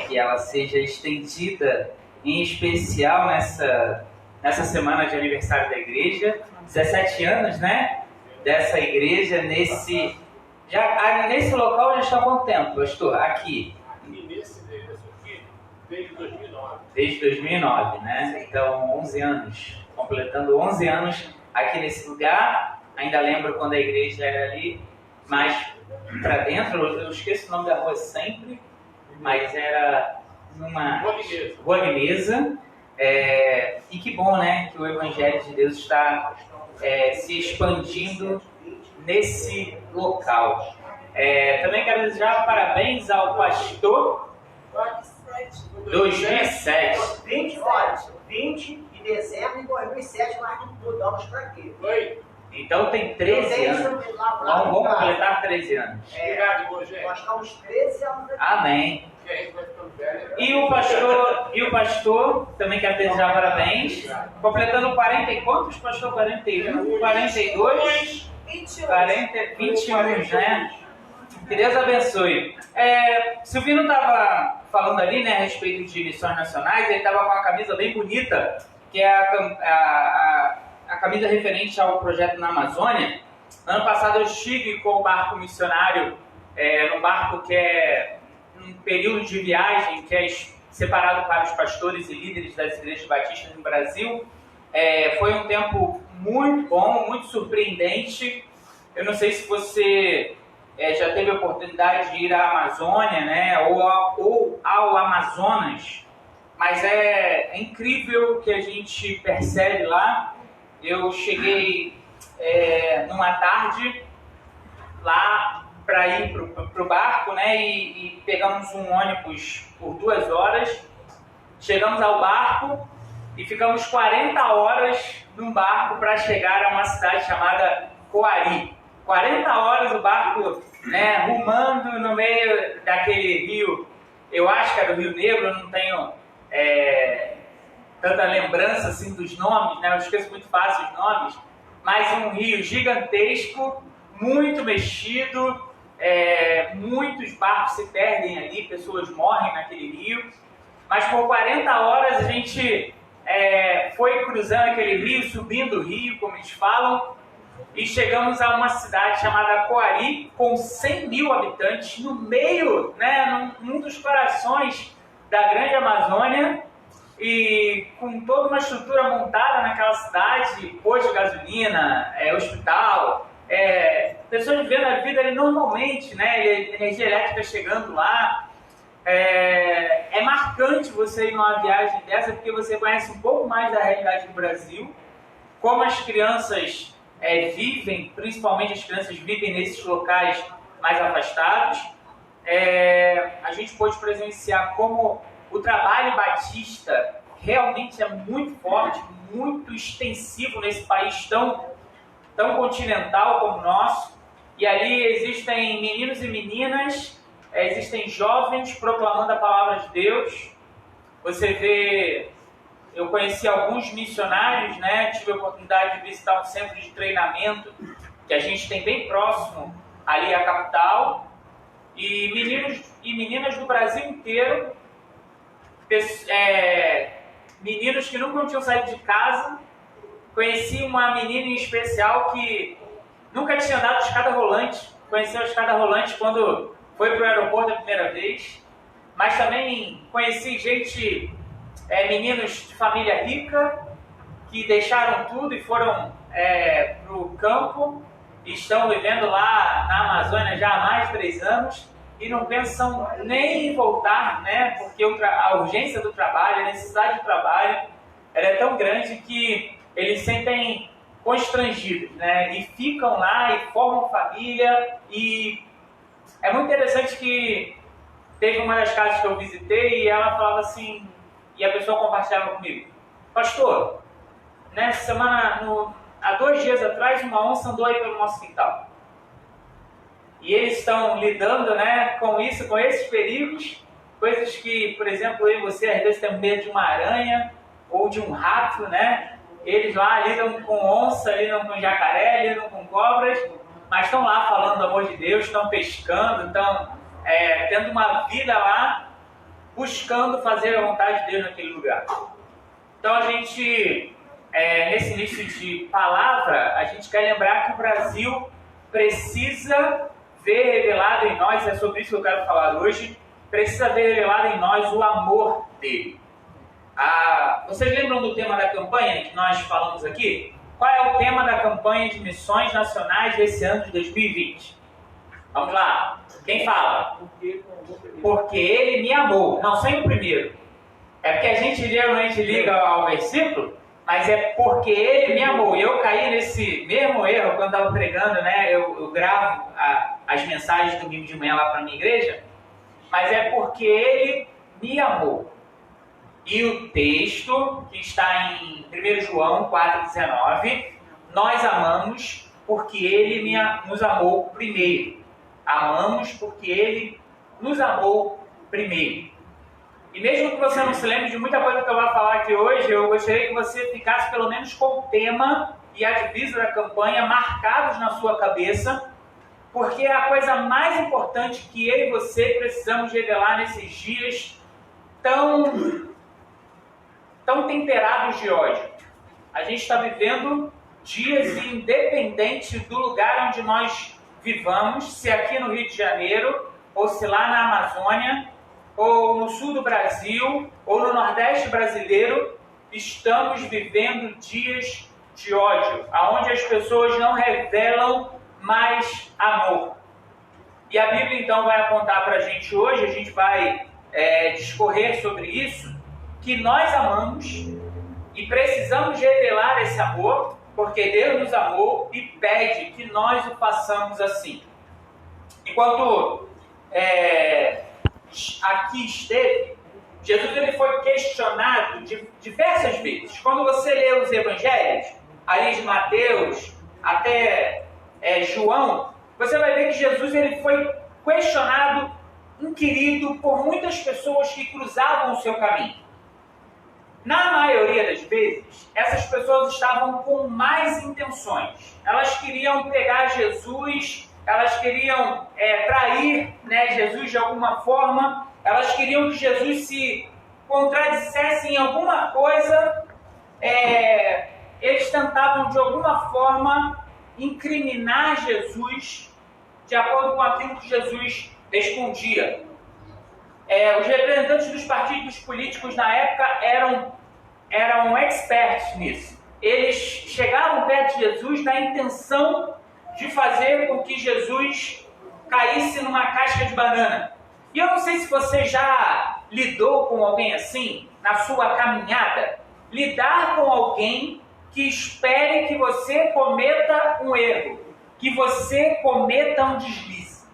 que ela seja estendida, em especial nessa semana de aniversário da igreja, 17 anos, né? Dessa igreja nesse local já está há quanto tempo, pastor? Aqui. E nesse endereço aqui, desde 2009. Desde 2009, né? Então, 11 anos, completando 11 anos aqui nesse lugar. Ainda lembro quando a igreja era ali, mais para dentro, eu esqueço o nome da rua sempre, mas era numa Rua Guinesa. E que bom, né, que o Evangelho de Deus está se expandindo nesse local. Também quero desejar parabéns ao pastor 2007. 20 de dezembro de 2007 nós mudamos para aqui. Oi? Então tem 13 anos. Vamos completar 13 anos. Obrigado, Rogério. Nós estamos 13 anos aqui. Amém. Que a gente vai ficando velho. E o pastor, também quero desejar parabéns. Completando 40 e quantos, pastor? 41, 42, 21, né? Que Deus abençoe. Silvino estava falando ali, né, a respeito de missões nacionais. Ele estava com uma camisa bem bonita, que é a camisa referente ao projeto na Amazônia. Ano passado eu estive com o barco missionário, num barco que é um período de viagem que é separado para os pastores e líderes das igrejas batistas no Brasil. Foi um tempo muito bom, muito surpreendente. Eu não sei se você já teve a oportunidade de ir à Amazônia, né, ou ao Amazonas, mas é incrível o que a gente percebe lá. Eu cheguei numa tarde lá para ir para o barco, né, e pegamos um ônibus por 2 horas, chegamos ao barco e ficamos 40 horas num barco para chegar a uma cidade chamada Coari. 40 horas o barco, né, rumando no meio daquele rio, eu acho que era o Rio Negro, eu não tenho tanta lembrança assim dos nomes, né, eu esqueço muito fácil os nomes, mas um rio gigantesco, muito mexido, muitos barcos se perdem ali, pessoas morrem naquele rio, mas por 40 horas a gente foi cruzando aquele rio, subindo o rio, como eles falam, e chegamos a uma cidade chamada Coari, com 100 mil habitantes, no meio, né, num dos corações da grande Amazônia, e com toda uma estrutura montada naquela cidade, posto de gasolina, hospital, pessoas vivendo a vida ali normalmente, né, energia elétrica chegando lá. É marcante você ir numa viagem dessa, porque você conhece um pouco mais da realidade do Brasil, como as crianças vivem, principalmente as crianças vivem nesses locais mais afastados. A gente pôde presenciar como o trabalho batista realmente é muito forte, muito extensivo nesse país tão continental como o nosso. E ali existem meninos e meninas, existem jovens proclamando a palavra de Deus. Você vê, eu conheci alguns missionários, né? Tive a oportunidade de visitar um centro de treinamento que a gente tem bem próximo ali à capital. E meninos e meninas do Brasil inteiro, meninos que nunca tinham saído de casa. Conheci uma menina em especial que nunca tinha andado de escada rolante, conheceu a escada rolante quando foi para o aeroporto a primeira vez, mas também conheci gente, meninos de família rica, que deixaram tudo e foram para o campo, e estão vivendo lá na Amazônia já há mais de 3 anos, e não pensam nem em voltar, né? Porque a urgência do trabalho, a necessidade do trabalho, ela é tão grande que eles sentem constrangidos, né? E ficam lá e formam família. E é muito interessante que teve uma das casas que eu visitei e ela falava assim, e a pessoa compartilhava comigo: pastor, nessa semana, há 2 dias atrás, uma onça andou aí pelo nosso quintal. E eles estão lidando, né, com isso, com esses perigos, coisas que, por exemplo, eu e você às vezes temos medo de uma aranha ou de um rato, né? Eles lá lidam com onça, lidam com jacaré, lidam com cobras, mas estão lá falando do amor de Deus, estão pescando, estão tendo uma vida lá, buscando fazer a vontade de Deus naquele lugar. Então a gente, nesse início de palavra, a gente quer lembrar que o Brasil precisa ver revelado em nós, é sobre isso que eu quero falar hoje, precisa ver revelado em nós o amor dele. Vocês lembram do tema da campanha que nós falamos aqui? Qual é o tema da campanha de missões nacionais desse ano de 2020? Vamos lá, quem fala? Porque ele me amou. Não, sem o primeiro. É porque a gente geralmente liga ao versículo, mas é porque ele me amou. E eu caí nesse mesmo erro quando estava pregando, né? Eu gravo as mensagens do domingo de manhã lá para a minha igreja, mas é porque ele me amou. E o texto, que está em 1 João 4,19, nós amamos porque ele nos amou primeiro. Amamos porque ele nos amou primeiro. E mesmo que você não se lembre de muita coisa que eu vou falar aqui hoje, eu gostaria que você ficasse pelo menos com o tema e a divisa da campanha marcados na sua cabeça, porque é a coisa mais importante que eu e você precisamos revelar nesses dias tão temperados de ódio. A gente está vivendo dias independente do lugar onde nós vivamos, se aqui no Rio de Janeiro, ou se lá na Amazônia, ou no sul do Brasil, ou no Nordeste brasileiro, estamos vivendo dias de ódio, onde as pessoas não revelam mais amor. E a Bíblia então vai apontar para a gente hoje, a gente vai discorrer sobre isso, que nós amamos e precisamos revelar esse amor, porque Deus nos amou e pede que nós o façamos assim. Enquanto aqui esteve, Jesus ele foi questionado diversas vezes. Quando você lê os evangelhos, ali de Mateus até João, você vai ver que Jesus ele foi questionado, inquirido por muitas pessoas que cruzavam o seu caminho. Na maioria das vezes, essas pessoas estavam com más intenções. Elas queriam pegar Jesus, elas queriam trair, né, Jesus de alguma forma, elas queriam que Jesus se contradissesse em alguma coisa, eles tentavam de alguma forma incriminar Jesus de acordo com aquilo que Jesus respondia. Os representantes dos partidos políticos na época eram experts nisso. Eles chegavam perto de Jesus na intenção de fazer com que Jesus caísse numa casca de banana. E eu não sei se você já lidou com alguém assim na sua caminhada. Lidar com alguém que espere que você cometa um erro, que você cometa um deslize.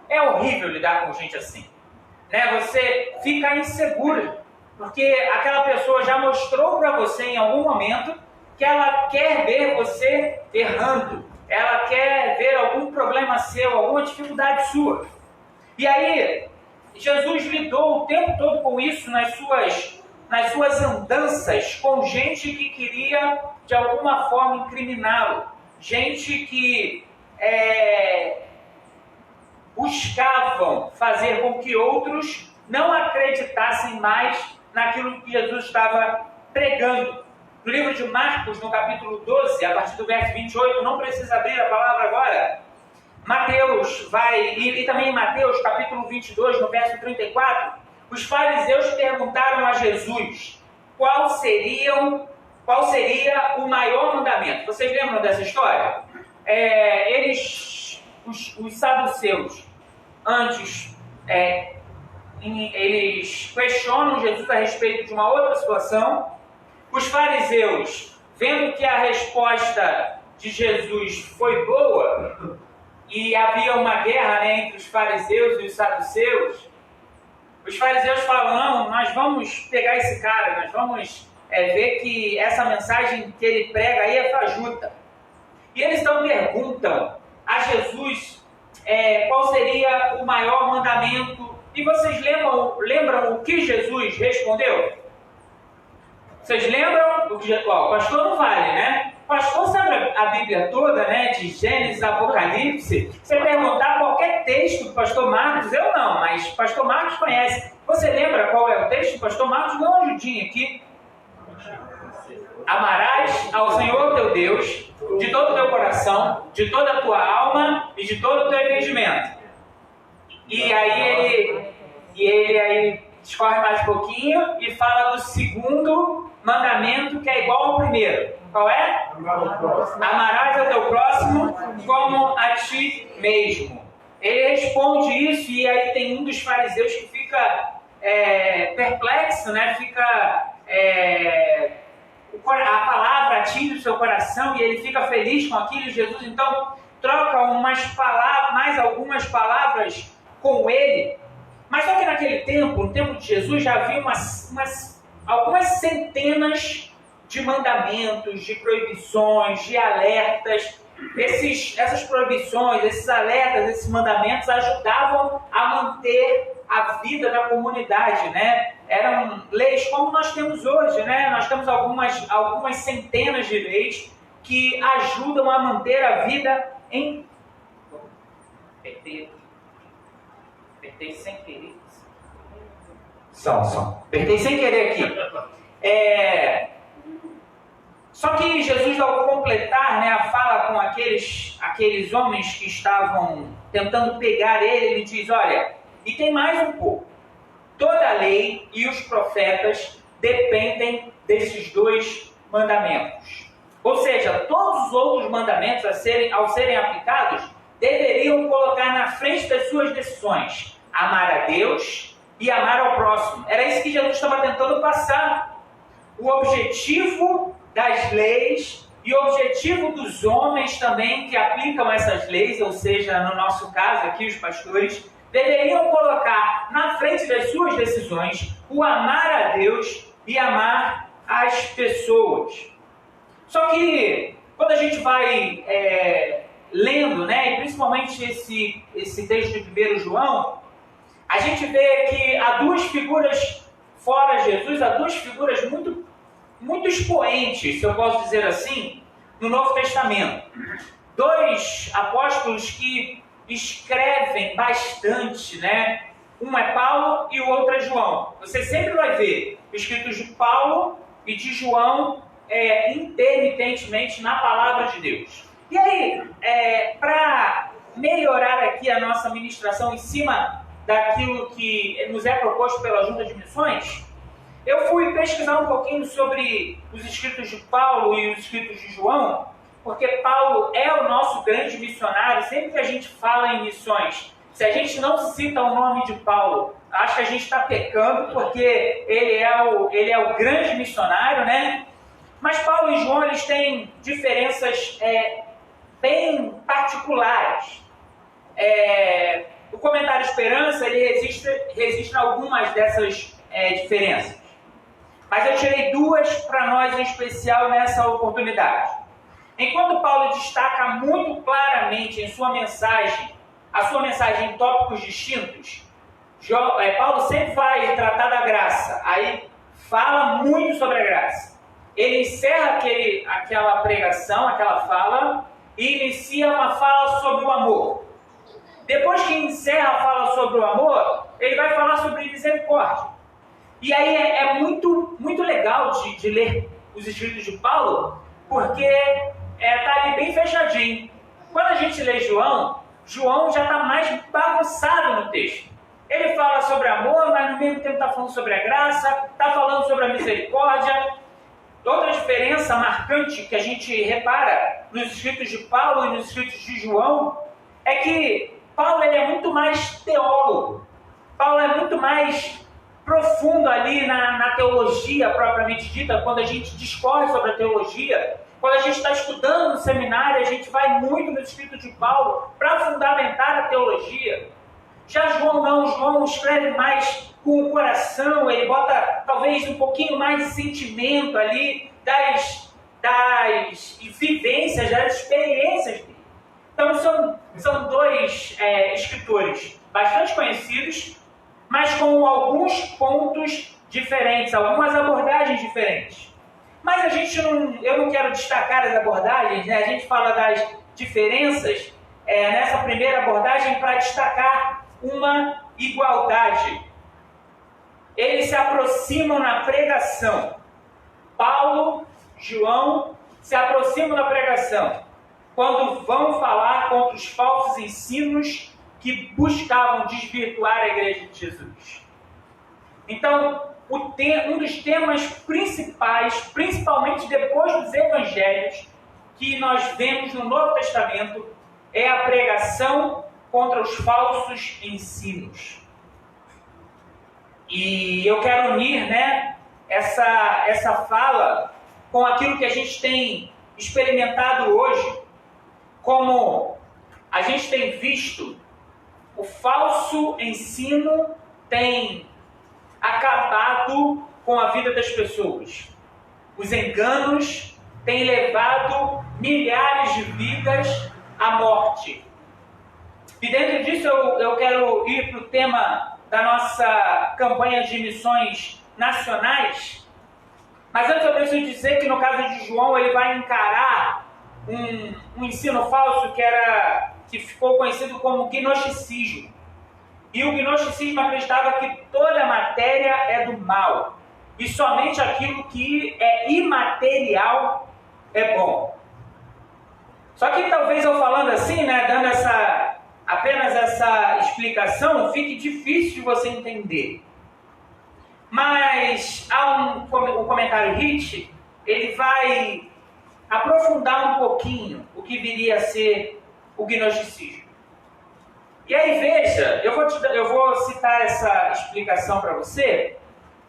É horrível lidar com gente assim. Né? Você fica inseguro, porque aquela pessoa já mostrou para você em algum momento que ela quer ver você errando, ela quer ver algum problema seu, alguma dificuldade sua. E aí, Jesus lidou o tempo todo com isso nas suas andanças com gente que queria de alguma forma incriminá-lo, gente que buscavam fazer com que outros não acreditassem mais naquilo que Jesus estava pregando. No livro de Marcos, no capítulo 12, a partir do verso 28, não precisa abrir a palavra agora, Mateus e também em Mateus, capítulo 22, no verso 34, os fariseus perguntaram a Jesus qual seria o maior mandamento. Vocês lembram dessa história? Os saduceus, antes, eles questionam Jesus a respeito de uma outra situação. Os fariseus, vendo que a resposta de Jesus foi boa, e havia uma guerra, né, entre os fariseus e os saduceus, os fariseus falam, não, nós vamos pegar esse cara, nós vamos ver que essa mensagem que ele prega aí é fajuta. E eles então perguntam a Jesus qual seria o maior mandamento. E vocês lembram o que Jesus respondeu? Vocês lembram? O pastor não vale, né? O pastor sabe a Bíblia toda, né? De Gênesis, Apocalipse. Você perguntar qualquer texto do pastor Marcos, eu não, mas o pastor Marcos conhece. Você lembra qual é o texto? O pastor Marcos deu uma ajudinha aqui. Amarás ao Senhor teu Deus de todo o teu coração, de toda a tua alma e de todo o teu entendimento. E aí ele discorre mais um pouquinho e fala do segundo mandamento, que é igual ao primeiro. Qual é? Amarás ao teu próximo como a ti mesmo. Ele responde isso e aí tem um dos fariseus que fica perplexo, né? A palavra atinge o seu coração e ele fica feliz com aquilo. Jesus então troca mais algumas palavras com ele. Mas só que naquele tempo, no tempo de Jesus, já havia algumas centenas de mandamentos, de proibições, de alertas. Essas proibições, esses alertas, esses mandamentos ajudavam a manter a vida da comunidade, né? Eram leis como nós temos hoje, né? Nós temos algumas centenas de leis que ajudam a manter a vida em... Apertei sem querer. Apertei sem querer aqui. Só que Jesus, ao completar, né, a fala com aqueles homens que estavam tentando pegar ele diz, olha, e tem mais um pouco. Toda a lei e os profetas dependem desses dois mandamentos. Ou seja, todos os outros mandamentos ao serem aplicados deveriam colocar na frente das suas decisões amar a Deus e amar ao próximo. Era isso que Jesus estava tentando passar. O objetivo das leis e o objetivo dos homens também que aplicam essas leis, ou seja, no nosso caso aqui os pastores, deveriam colocar na frente das suas decisões o amar a Deus e amar as pessoas. Só que quando a gente vai lendo, né, e principalmente esse texto de 1 João, a gente vê que há duas figuras fora Jesus, há duas figuras muito muito expoentes, se eu posso dizer assim, no Novo Testamento. 2 apóstolos que escrevem bastante, né? Um é Paulo e o outro é João. Você sempre vai ver escritos de Paulo e de João intermitentemente na palavra de Deus. E aí, para melhorar aqui a nossa ministração em cima daquilo que nos é proposto pela Junta de Missões, eu fui pesquisar um pouquinho sobre os escritos de Paulo e os escritos de João, porque Paulo é o nosso grande missionário. Sempre que a gente fala em missões, se a gente não cita o nome de Paulo, acho que a gente está pecando, porque ele é o grande missionário, né? Mas Paulo e João, eles têm diferenças bem particulares. O comentário Esperança, ele resiste a algumas dessas diferenças. Mas eu tirei 2 para nós em especial nessa oportunidade. Enquanto Paulo destaca muito claramente em sua mensagem, a sua mensagem em tópicos distintos, Paulo sempre vai tratar da graça, aí fala muito sobre a graça. Ele encerra aquela pregação, aquela fala, e inicia uma fala sobre o amor. Depois que encerra a fala sobre o amor, ele vai falar sobre misericórdia. E aí é muito, muito legal de ler os escritos de Paulo, porque está ali bem fechadinho. Quando a gente lê João já está mais bagunçado no texto. Ele fala sobre amor, mas no mesmo tempo está falando sobre a graça, está falando sobre a misericórdia. Outra diferença marcante que a gente repara nos escritos de Paulo e nos escritos de João é que Paulo ele é muito mais teólogo. Paulo é muito mais profundo ali na teologia propriamente dita. Quando a gente discorre sobre a teologia, quando a gente está estudando no seminário, a gente vai muito no escrito de Paulo para fundamentar a teologia. Já João não, João escreve mais com o coração, ele bota talvez um pouquinho mais de sentimento ali das vivências, das experiências dele. Então são 2 escritores bastante conhecidos, mas com alguns pontos diferentes, algumas abordagens diferentes. Mas eu não quero destacar as abordagens, né? A gente fala das diferenças nessa primeira abordagem para destacar uma igualdade. Eles se aproximam na pregação. Paulo, João se aproximam na pregação quando vão falar contra os falsos ensinos que buscavam desvirtuar a igreja de Jesus. Então, um dos temas principais, principalmente depois dos evangelhos, que nós vemos no Novo Testamento, é a pregação contra os falsos ensinos. E eu quero unir, né, essa fala com aquilo que a gente tem experimentado hoje, como a gente tem visto o falso ensino tem acabado com a vida das pessoas. Os enganos têm levado milhares de vidas à morte. E dentro disso eu quero ir para o tema da nossa campanha de missões nacionais. Mas antes eu preciso dizer que no caso de João ele vai encarar um ensino falso que ficou conhecido como gnosticismo. E o gnosticismo acreditava que toda matéria é do mal. E somente aquilo que é imaterial é bom. Só que talvez eu falando assim, né, dando apenas essa explicação, fique difícil de você entender. Mas há um comentário Hit, ele vai aprofundar um pouquinho o que viria a ser o gnosticismo. E aí veja, eu vou citar essa explicação para você,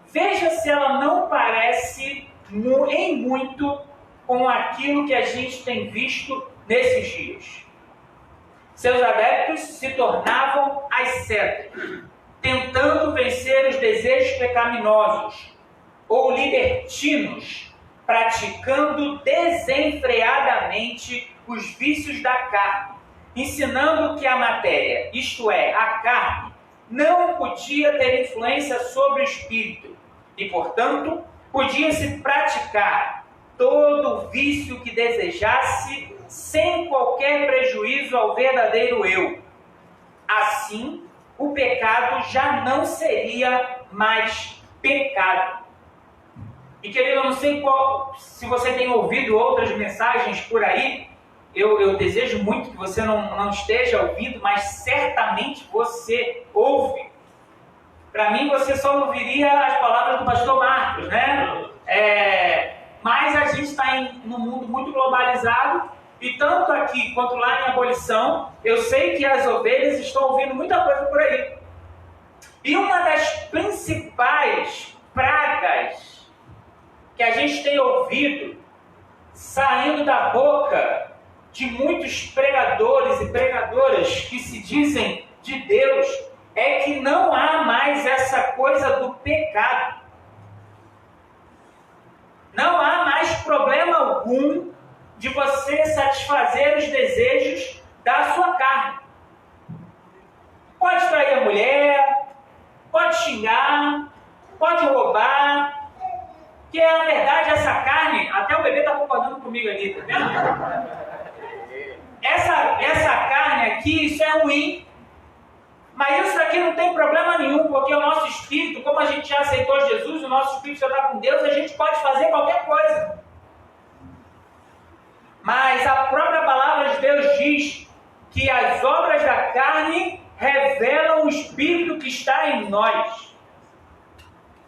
veja se ela não parece em muito com aquilo que a gente tem visto nesses dias. Seus adeptos se tornavam ascéticos, tentando vencer os desejos pecaminosos, ou libertinos, praticando desenfreadamente os vícios da carne, ensinando que a matéria, isto é, a carne, não podia ter influência sobre o espírito, e, portanto, podia-se praticar todo vício que desejasse, sem qualquer prejuízo ao verdadeiro eu. Assim, o pecado já não seria mais pecado. E querido, eu não sei se você tem ouvido outras mensagens por aí, eu desejo muito que você não esteja ouvindo, mas certamente você ouve. Para mim, você só ouviria as palavras do pastor Marcos, né? Mas a gente está num mundo muito globalizado, e tanto aqui quanto lá em Abolição, eu sei que as ovelhas estão ouvindo muita coisa por aí. E uma das principais pragas que a gente tem ouvido saindo da boca de muitos pregadores e pregadoras que se dizem de Deus é que não há mais essa coisa do pecado. Não há mais problema algum de você satisfazer os desejos da sua carne. Pode trair a mulher, pode xingar, pode roubar, que na verdade essa carne, até o bebê está concordando comigo ali, tá vendo? Essa carne aqui, isso é ruim, mas isso daqui não tem problema nenhum, porque o nosso espírito, como a gente já aceitou Jesus, o nosso espírito já está com Deus, a gente pode fazer qualquer coisa. Mas a própria palavra de Deus diz que as obras da carne revelam o Espírito que está em nós.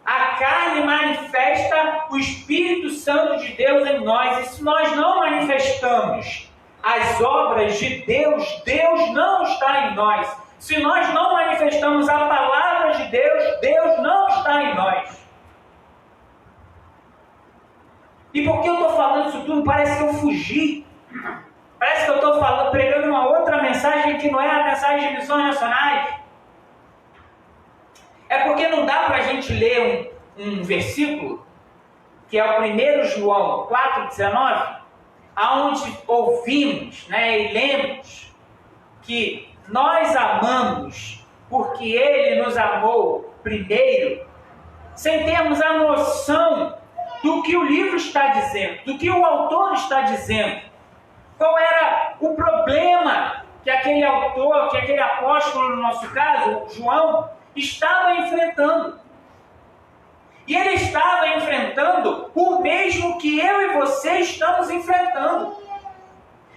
A carne manifesta o Espírito Santo de Deus em nós. E se nós não manifestamos as obras de Deus, Deus não está em nós. Se nós não manifestamos a palavra de Deus, Deus não está em nós. E por que eu estou falando isso tudo? Parece que eu fugi. Parece que eu estou pregando uma outra mensagem que não é a mensagem de missões nacionais. É porque não dá para a gente ler um versículo, que é o 1 João 4,19, aonde ouvimos, e lemos que nós amamos porque Ele nos amou primeiro, sem termos a noção do que o livro está dizendo, do que o autor está dizendo. Qual era o problema que aquele autor, que aquele apóstolo, no nosso caso, João, estava enfrentando? E ele estava enfrentando o mesmo que eu e você estamos enfrentando.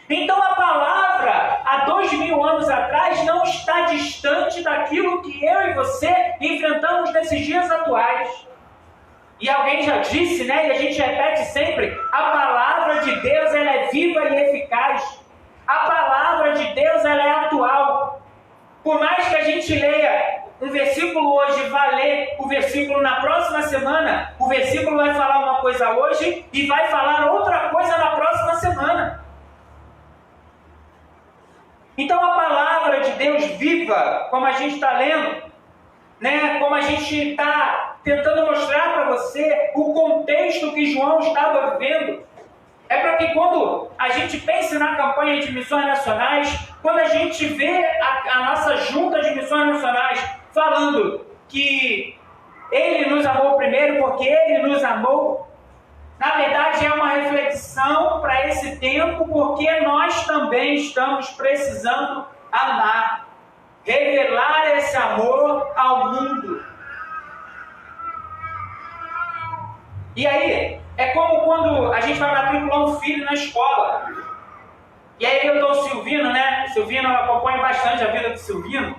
Então a palavra, há 2000 anos atrás, não está distante daquilo que eu e você enfrentamos nesses dias atuais. E alguém já disse, e a gente repete sempre, a palavra de Deus ela é viva e eficaz. A palavra de Deus ela é atual. Por mais que a gente leia um versículo hoje, vá ler o versículo na próxima semana, o versículo vai falar uma coisa hoje e vai falar outra coisa na próxima semana. Então a palavra de Deus viva, como a gente está lendo, como a gente está tentando mostrar para você o contexto que João estava vivendo, é para que quando a gente pense na campanha de missões nacionais, quando a gente vê a nossa junta de missões nacionais falando que Ele nos amou primeiro porque Ele nos amou, na verdade é uma reflexão para esse tempo, porque nós também estamos precisando amar, revelar esse amor ao mundo. E aí, é como quando a gente vai matricular um filho na escola. E aí eu dou o Silvino, O Silvino, eu acompanho bastante a vida do Silvino.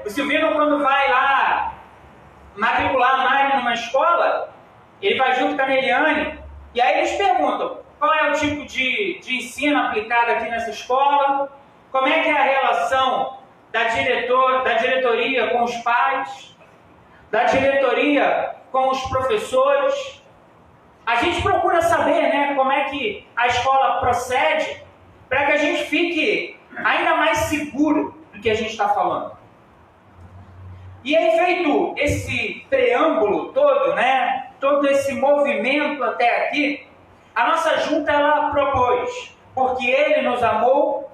O Silvino, quando vai lá matricular a Mari numa escola, ele vai junto com a Meliane, e aí eles perguntam qual é o tipo de ensino aplicado aqui nessa escola, como é que é a relação da diretoria com os pais, da diretoria com os professores. A gente procura saber, como é que a escola procede, para que a gente fique ainda mais seguro do que a gente está falando. E aí, feito esse preâmbulo todo, todo esse movimento até aqui, a nossa junta ela propôs, porque Ele nos amou,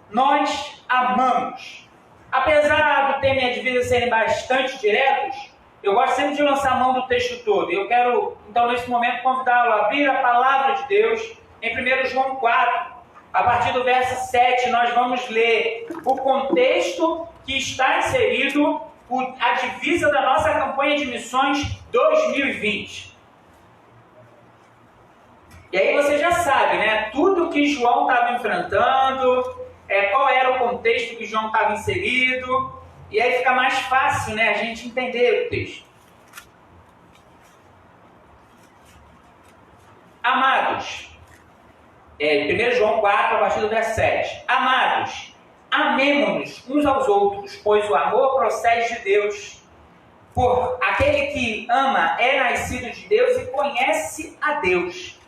nós amamos. Apesar do tema e a divisa serem bastante diretos, eu gosto sempre de lançar a mão do texto todo. Eu quero, então, nesse momento, convidá-lo a abrir a palavra de Deus em 1 João 4. A partir do verso 7, nós vamos ler o contexto que está inserido, a divisa da nossa campanha de missões 2020. E aí você já sabe, né? Tudo que João estava enfrentando, qual era o contexto que João estava inserido, e aí fica mais fácil, né, a gente entender o texto. Amados, 1 João 4, a partir do verso 7. Amados, amemo-nos uns aos outros, pois o amor procede de Deus. Por aquele que ama é nascido de Deus e conhece a Deus.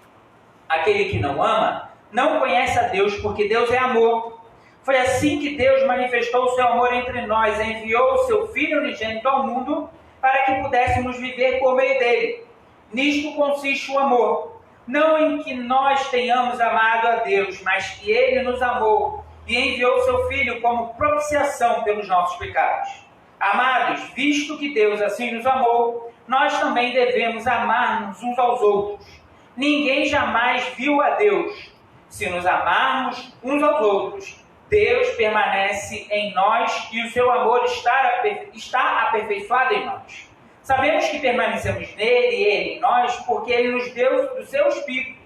Aquele que não ama não conhece a Deus, porque Deus é amor. Foi assim que Deus manifestou o seu amor entre nós, enviou o seu Filho unigênito ao mundo para que pudéssemos viver por meio dele. Nisto consiste o amor, não em que nós tenhamos amado a Deus, mas que ele nos amou e enviou o seu Filho como propiciação pelos nossos pecados. Amados, visto que Deus assim nos amou, nós também devemos amar-nos uns aos outros. Ninguém jamais viu a Deus. Se nos amarmos uns aos outros, Deus permanece em nós e o seu amor está aperfeiçoado em nós. Sabemos que permanecemos nele e ele em nós, porque ele nos deu do seu Espírito.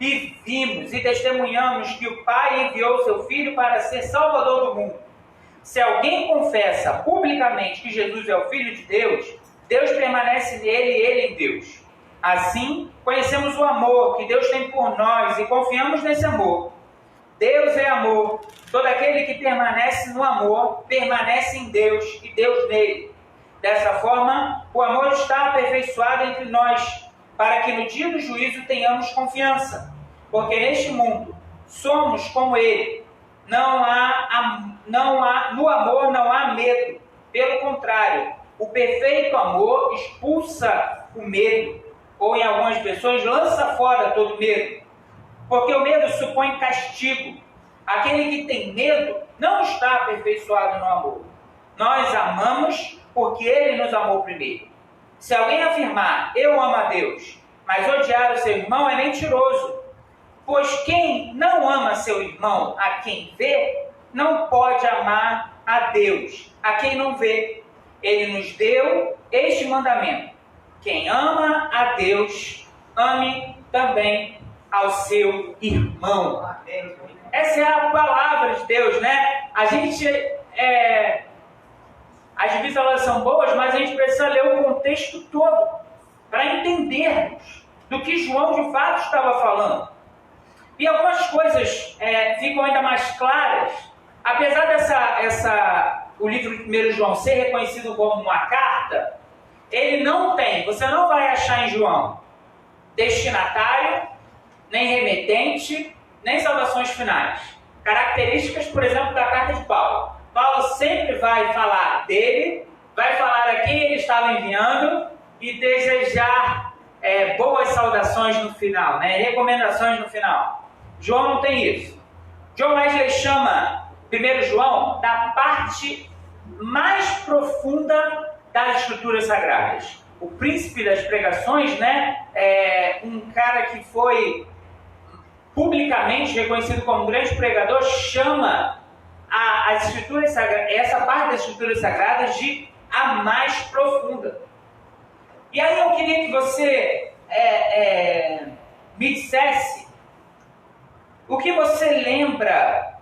E vimos e testemunhamos que o Pai enviou o seu Filho para ser Salvador do mundo. Se alguém confessa publicamente que Jesus é o Filho de Deus, Deus permanece nele e ele em Deus. Assim, conhecemos o amor que Deus tem por nós e confiamos nesse amor. Deus é amor. Todo aquele que permanece no amor, permanece em Deus e Deus nele. Dessa forma, o amor está aperfeiçoado entre nós, para que no dia do juízo tenhamos confiança. Porque neste mundo somos como ele. No amor não há medo. Pelo contrário, o perfeito amor expulsa o medo. Ou em algumas pessoas, lança fora todo medo. Porque o medo supõe castigo. Aquele que tem medo não está aperfeiçoado no amor. Nós amamos porque ele nos amou primeiro. Se alguém afirmar, eu amo a Deus, mas odiar o seu irmão é mentiroso. Pois quem não ama seu irmão a quem vê, não pode amar a Deus a quem não vê. Ele nos deu este mandamento: quem ama a Deus, ame também ao seu irmão. Essa é a palavra de Deus, né? A gente, as divisas elas são boas, mas a gente precisa ler o contexto todo para entendermos do que João de fato estava falando. E algumas coisas ficam ainda mais claras, apesar o livro de 1 João ser reconhecido como uma carta, ele não tem, você não vai achar em João destinatário, nem remetente, nem saudações finais. Características, por exemplo, da carta de Paulo. Paulo sempre vai falar dele, vai falar a quem ele estava enviando e desejar boas saudações no final, né? Recomendações no final. João não tem isso. John Wesley chama 1 João da parte mais profunda das Escrituras Sagradas. O príncipe das pregações, né? Um cara que foi publicamente reconhecido como um grande pregador, chama as Escrituras Sagradas, essa parte das Escrituras Sagradas de a mais profunda. E aí eu queria que você me dissesse o que você lembra,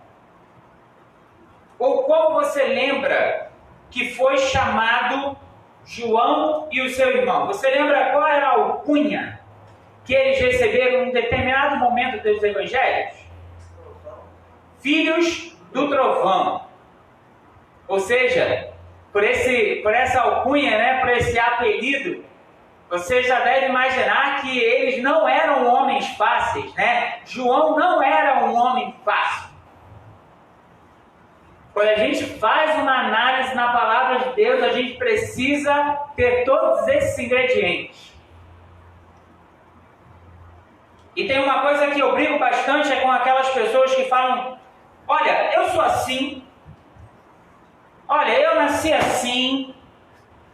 ou como você lembra que foi chamado João e o seu irmão. Você lembra qual era a alcunha que eles receberam em um determinado momento dos evangelhos? Filhos do trovão. Ou seja, por essa alcunha, né, por esse apelido, você já deve imaginar que eles não eram homens fáceis, né? João não era um homem fácil. Quando a gente faz uma análise na palavra de Deus, a gente precisa ter todos esses ingredientes. E tem uma coisa que eu brigo bastante, com aquelas pessoas que falam: olha, eu sou assim, olha, eu nasci assim,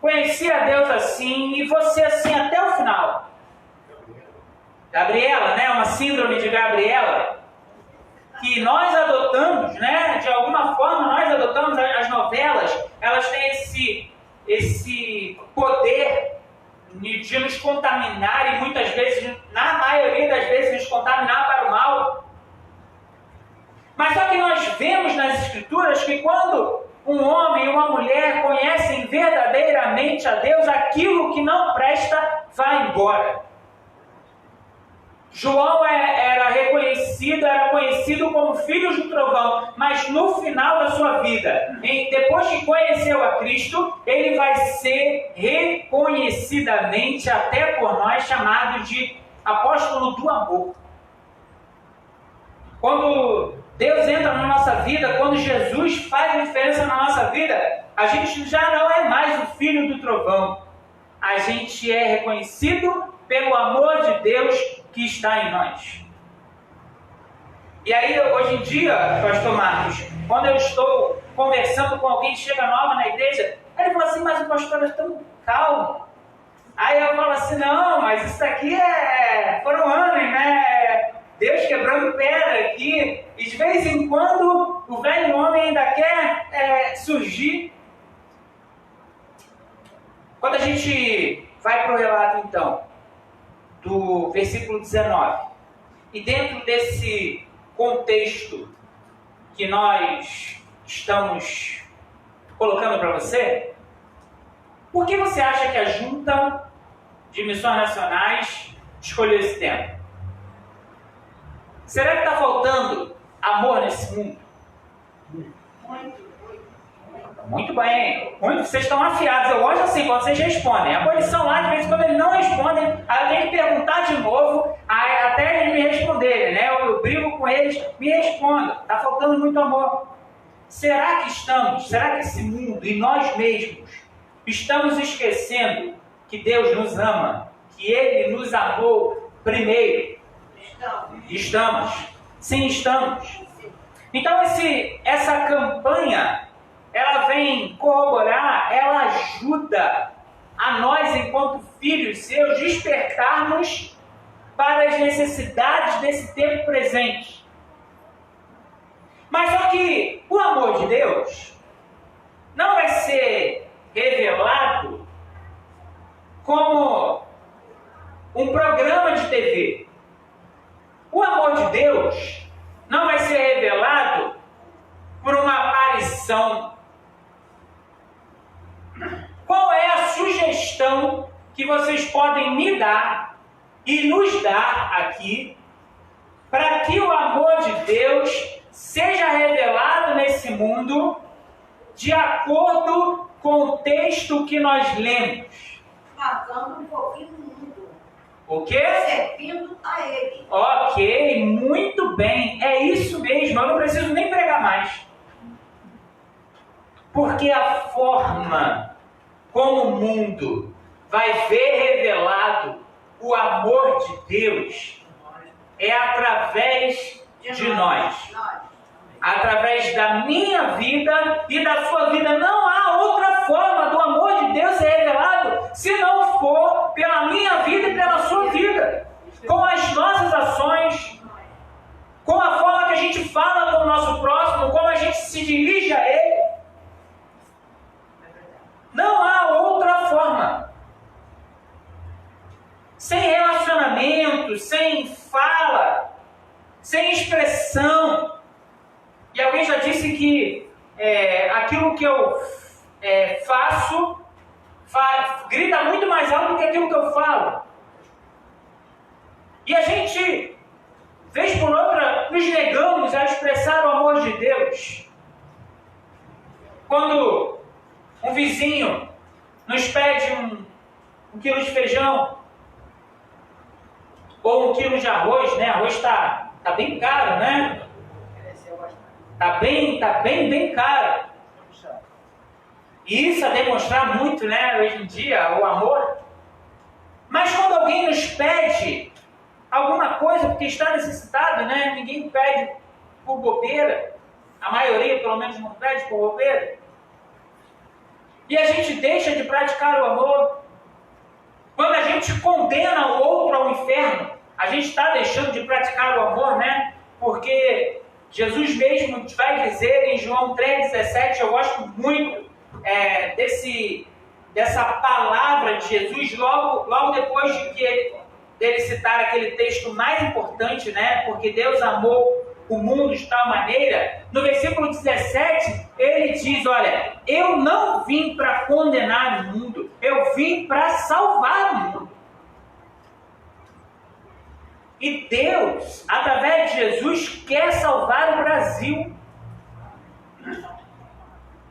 conheci a Deus assim e você assim até o final. Gabriela, né? Uma síndrome de Gabriela, que nós adotamos, né? De alguma forma nós adotamos as novelas, elas têm esse poder de nos contaminar e muitas vezes, na maioria das vezes, nos contaminar para o mal. Mas só que nós vemos nas Escrituras que quando um homem e uma mulher conhecem verdadeiramente a Deus, aquilo que não presta vai embora. João era conhecido como filho do trovão, mas no final da sua vida, depois que conheceu a Cristo, ele vai ser reconhecidamente, até por nós, chamado de apóstolo do amor. Quando Deus entra na nossa vida, quando Jesus faz a diferença na nossa vida, a gente já não é mais o filho do trovão. A gente é reconhecido pelo amor de Deus que está em nós. E aí, hoje em dia, pastor Marcos, quando eu estou conversando com alguém que chega nova na igreja, ele fala assim, mas o pastor é tão calmo. Aí eu falo assim, não, mas isso aqui foram anos, né? Deus quebrando pedra aqui. E de vez em quando, o velho homem ainda quer surgir. Quando a gente vai para o relato, então, do versículo 19, e dentro desse contexto que nós estamos colocando para você, por que você acha que a Junta de Missões Nacionais escolheu esse tema? Será que está faltando amor nesse mundo? Muito bem, vocês estão afiados. Eu gosto assim, quando vocês respondem. A posição lá, de vez em quando eles não respondem, aí eu tenho que perguntar de novo, até eles me responderem, né? Eu brigo com eles, me respondam. Está faltando muito amor. Será que esse mundo e nós mesmos estamos esquecendo que Deus nos ama, que Ele nos amou primeiro? Estamos. Sim, estamos. Então essa campanha, ela vem corroborar, ela ajuda a nós, enquanto filhos seus, despertarmos para as necessidades desse tempo presente. Mas só que o amor de Deus não vai ser revelado como um programa de TV. O amor de Deus não vai ser revelado por uma aparição. Qual é a sugestão que vocês podem me dar e nos dar aqui para que o amor de Deus seja revelado nesse mundo de acordo com o texto que nós lemos? Pagando um pouquinho do mundo. O quê? Servindo a Ele. Ok, muito bem. É isso mesmo. Eu não preciso nem pregar mais. Porque a forma como o mundo vai ver revelado o amor de Deus é através de nós. Através da minha vida e da sua vida. Não há outra forma do amor de Deus ser revelado se não for pela minha vida e pela sua vida. Com as nossas ações, com a forma que a gente fala com o nosso próximo, como a gente se dirige a ele. Não há outra forma. Sem relacionamento, sem fala, sem expressão. E alguém já disse que aquilo que eu faço grita muito mais alto do que aquilo que eu falo. E a gente, vez por outra, nos negamos a expressar o amor de Deus. Quando um vizinho nos pede um quilo de feijão ou 1 quilo de arroz, né? Arroz está bem caro, né? Está bem caro. E isso a demonstrar muito, né, hoje em dia, o amor. Mas quando alguém nos pede alguma coisa, porque está necessitado, né? Ninguém pede por bobeira. A maioria, pelo menos, não pede por bobeira. e a gente deixa de praticar o amor. Quando a gente condena o outro ao inferno, a gente está deixando de praticar o amor, né? Porque Jesus mesmo vai dizer em João 3,17, eu gosto muito dessa palavra de Jesus, logo depois dele citar aquele texto mais importante, né? Porque Deus amou o mundo de tal maneira. No versículo 17, ele diz, olha, eu não vim para condenar o mundo, eu vim para salvar o mundo. E Deus, através de Jesus, quer salvar o Brasil.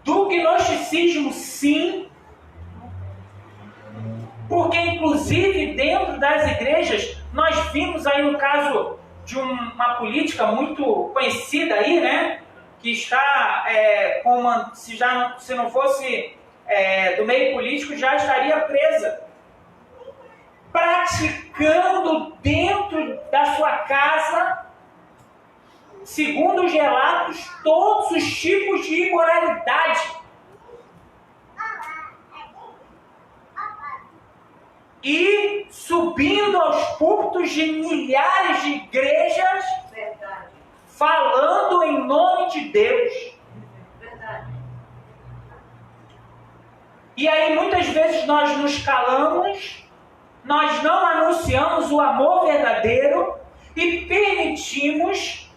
Do gnosticismo, sim. Porque, inclusive, dentro das igrejas, nós vimos aí um caso de uma política muito conhecida aí, né? Que está, se não fosse do meio político, já estaria presa. Praticando dentro da sua casa, segundo os relatos, todos os tipos de imoralidade. E subindo aos púlpitos de milhares de igrejas, Verdade. falando em nome de Deus. Verdade. E aí muitas vezes nós nos calamos, nós não anunciamos o amor verdadeiro e permitimos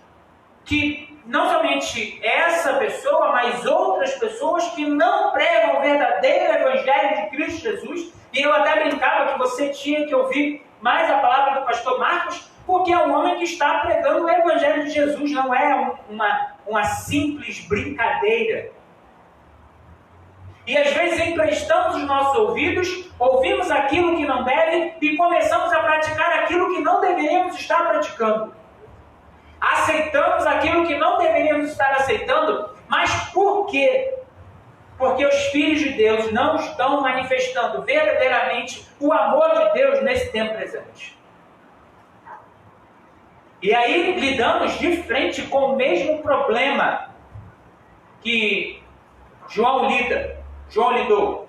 que não somente essa pessoa, mas outras pessoas que não pregam o verdadeiro Evangelho de Cristo Jesus. E eu até brincava que você tinha que ouvir mais a palavra do pastor Marcos, porque é um homem que está pregando o Evangelho de Jesus, não é uma simples brincadeira. E às vezes emprestamos os nossos ouvidos, ouvimos aquilo que não deve e começamos a praticar aquilo que não deveríamos estar praticando. Aceitamos aquilo que não deveríamos estar aceitando, mas por quê? Porque os filhos de Deus não estão manifestando verdadeiramente o amor de Deus nesse tempo presente. E aí lidamos de frente com o mesmo problema que João lidou.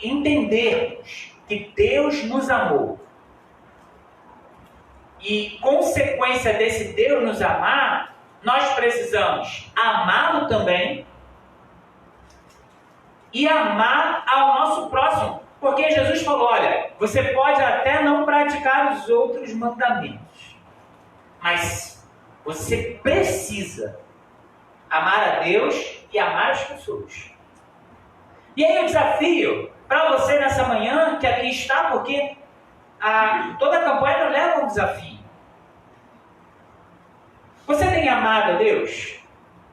Entendermos que Deus nos amou. E consequência desse Deus nos amar, nós precisamos amá-lo também e amar ao nosso próximo. Porque Jesus falou, olha, você pode até não praticar os outros mandamentos, mas você precisa amar a Deus e amar as pessoas. E aí o desafio para você nessa manhã, que aqui está, porque toda a campanha nos leva a um desafio. Você tem amado a Deus?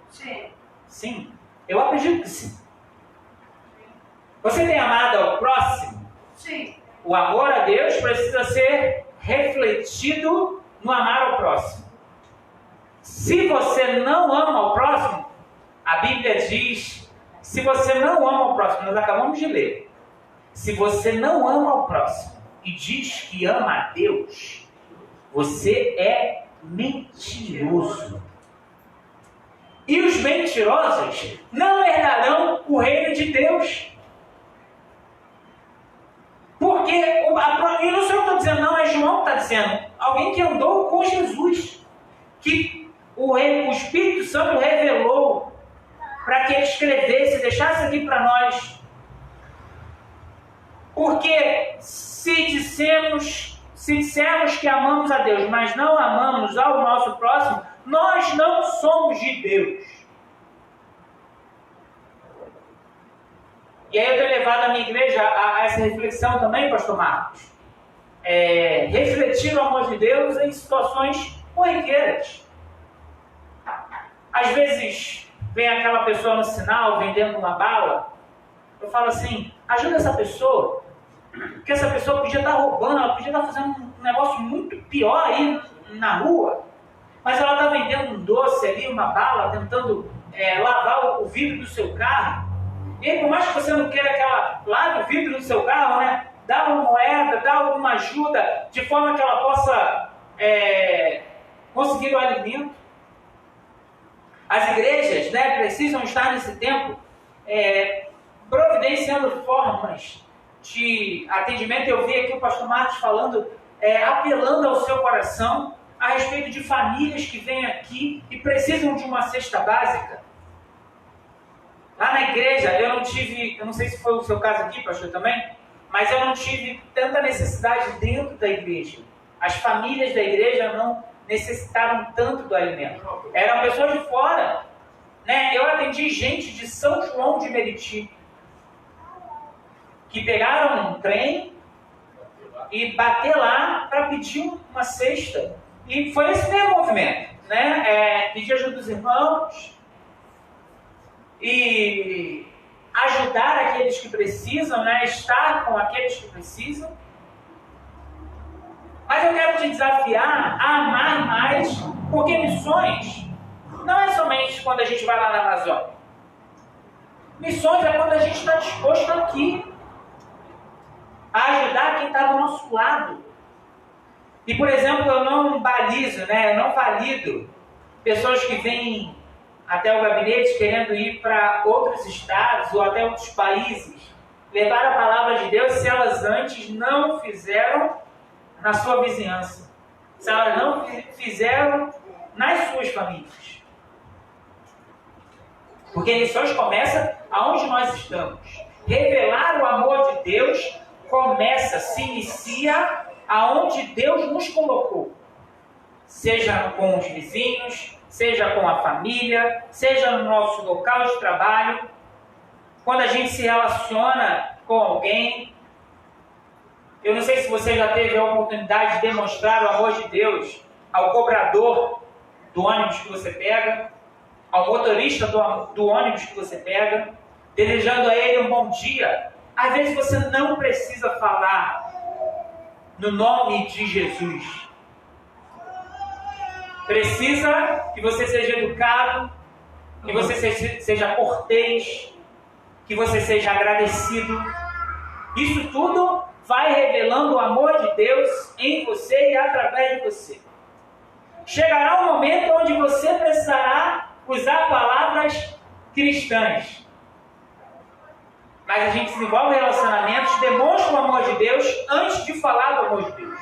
Sim. Sim? Eu acredito que sim. Você tem amado ao próximo? Sim. O amor a Deus precisa ser refletido no amar ao próximo. Se você não ama ao próximo, a Bíblia diz, se você não ama ao próximo, nós acabamos de ler, se você não ama ao próximo e diz que ama a Deus, você é mentiroso. E os mentirosos não herdarão o reino de Deus. Porque, e não sou eu que estou dizendo, não, é João que está dizendo, alguém que andou com Jesus, que o Espírito Santo revelou para que ele escrevesse, deixasse aqui para nós. Porque se dissermos que amamos a Deus, mas não amamos ao nosso próximo, nós não somos de Deus. E aí eu tenho levado a minha igreja a essa reflexão também, pastor Marcos. Refletir o amor de Deus em situações corriqueiras. Às vezes vem aquela pessoa no sinal vendendo uma bala, eu falo assim, ajuda essa pessoa, porque essa pessoa podia estar roubando, ela podia estar fazendo um negócio muito pior aí na rua, mas ela está vendendo um doce ali, uma bala, tentando lavar o vidro do seu carro. E aí, por mais que você não queira lave o vidro do seu carro, né, dá uma moeda, dá alguma ajuda, de forma que ela possa conseguir o alimento. As igrejas, né, precisam estar nesse tempo providenciando formas de atendimento. Eu vi aqui o pastor Marcos falando, apelando ao seu coração a respeito de famílias que vêm aqui e precisam de uma cesta básica. Lá na igreja, eu não sei se foi o seu caso aqui, pastor, também, mas eu não tive tanta necessidade dentro da igreja. As famílias da igreja não necessitaram tanto do alimento. Eram pessoas de fora, né? Eu atendi gente de São João de Meriti, que pegaram um trem e bater lá para pedir uma cesta. E foi esse mesmo movimento, né? Pedir ajuda dos irmãos e ajudar aqueles que precisam, né? Estar com aqueles que precisam. Mas eu quero te desafiar a amar mais, porque missões não é somente quando a gente vai lá na Amazônia. Missões é quando a gente está disposto aqui a ajudar quem está do nosso lado. E, por exemplo, eu não balizo, né? Eu não valido pessoas que vêm até o gabinete querendo ir para outros estados ou até outros países, levar a palavra de Deus, se elas antes não fizeram na sua vizinhança, se elas não fizeram nas suas famílias. Porque missões começa aonde nós estamos. Revelar o amor de Deus se inicia aonde Deus nos colocou. Seja com os vizinhos, seja com a família, seja no nosso local de trabalho. Quando a gente se relaciona com alguém, eu não sei se você já teve a oportunidade de demonstrar o amor de Deus ao cobrador do ônibus que você pega, ao motorista do ônibus que você pega, desejando a ele um bom dia. Às vezes você não precisa falar no nome de Jesus. Precisa que você seja educado, que você seja cortês, que você seja agradecido. Isso tudo vai revelando o amor de Deus em você e através de você. Chegará um momento onde você precisará usar palavras cristãs. Mas a gente desenvolve relacionamentos, demonstra o amor de Deus antes de falar do amor de Deus.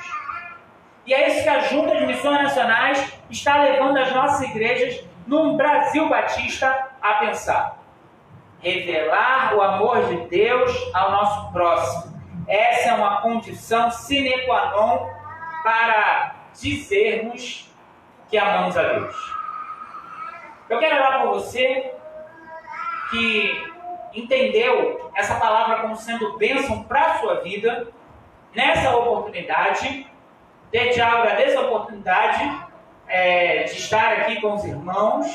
E é isso que a Junta de Missões Nacionais está levando as nossas igrejas no Brasil Batista a pensar. Revelar o amor de Deus ao nosso próximo. Essa é uma condição sine qua non para dizermos que amamos a Deus. Eu quero orar por você que entendeu essa palavra como sendo bênção para a sua vida, nessa oportunidade. Desde já agradeço a oportunidade de estar aqui com os irmãos.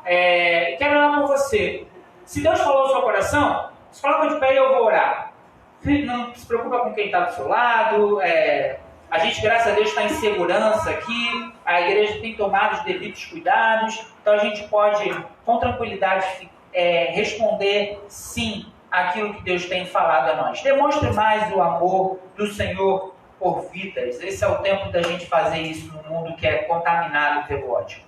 Quero orar por você. Se Deus falou no seu coração, se coloca de pé e eu vou orar. Não se preocupa com quem está do seu lado. A gente, graças a Deus, está em segurança aqui. A igreja tem tomado os devidos cuidados. Então a gente pode, com tranquilidade, responder sim àquilo que Deus tem falado a nós. Demonstre mais o amor do Senhor por vidas. Esse é o tempo da gente fazer isso no mundo que é contaminado pelo ódio.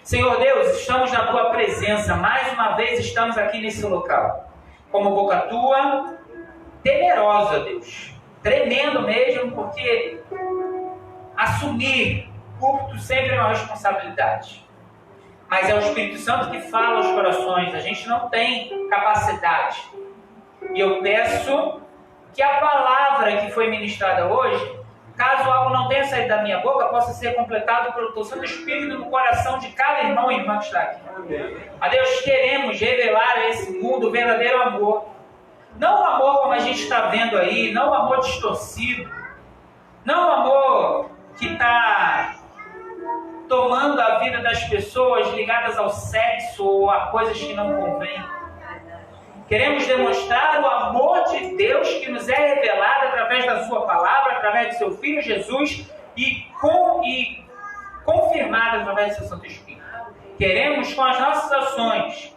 Senhor Deus, estamos na Tua presença. Mais uma vez estamos aqui nesse local. Como boca Tua, temerosa, Deus. Tremendo mesmo, porque assumir púlpito sempre é uma responsabilidade. Mas é o Espírito Santo que fala aos corações. A gente não tem capacidade. E eu peço que a palavra que foi ministrada hoje, caso algo não tenha saído da minha boca, possa ser completado pelo Teu Santo Espírito no coração de cada irmão e irmã que está aqui. A Deus, queremos revelar a esse mundo o verdadeiro amor. Não o amor como a gente está vendo aí, não o amor distorcido, não o amor que está tomando a vida das pessoas ligadas ao sexo ou a coisas que não convêm. Queremos demonstrar o amor de Deus que nos é revelado através da Sua palavra, através do Seu Filho Jesus e confirmado através do Seu Santo Espírito. Queremos, com as nossas ações,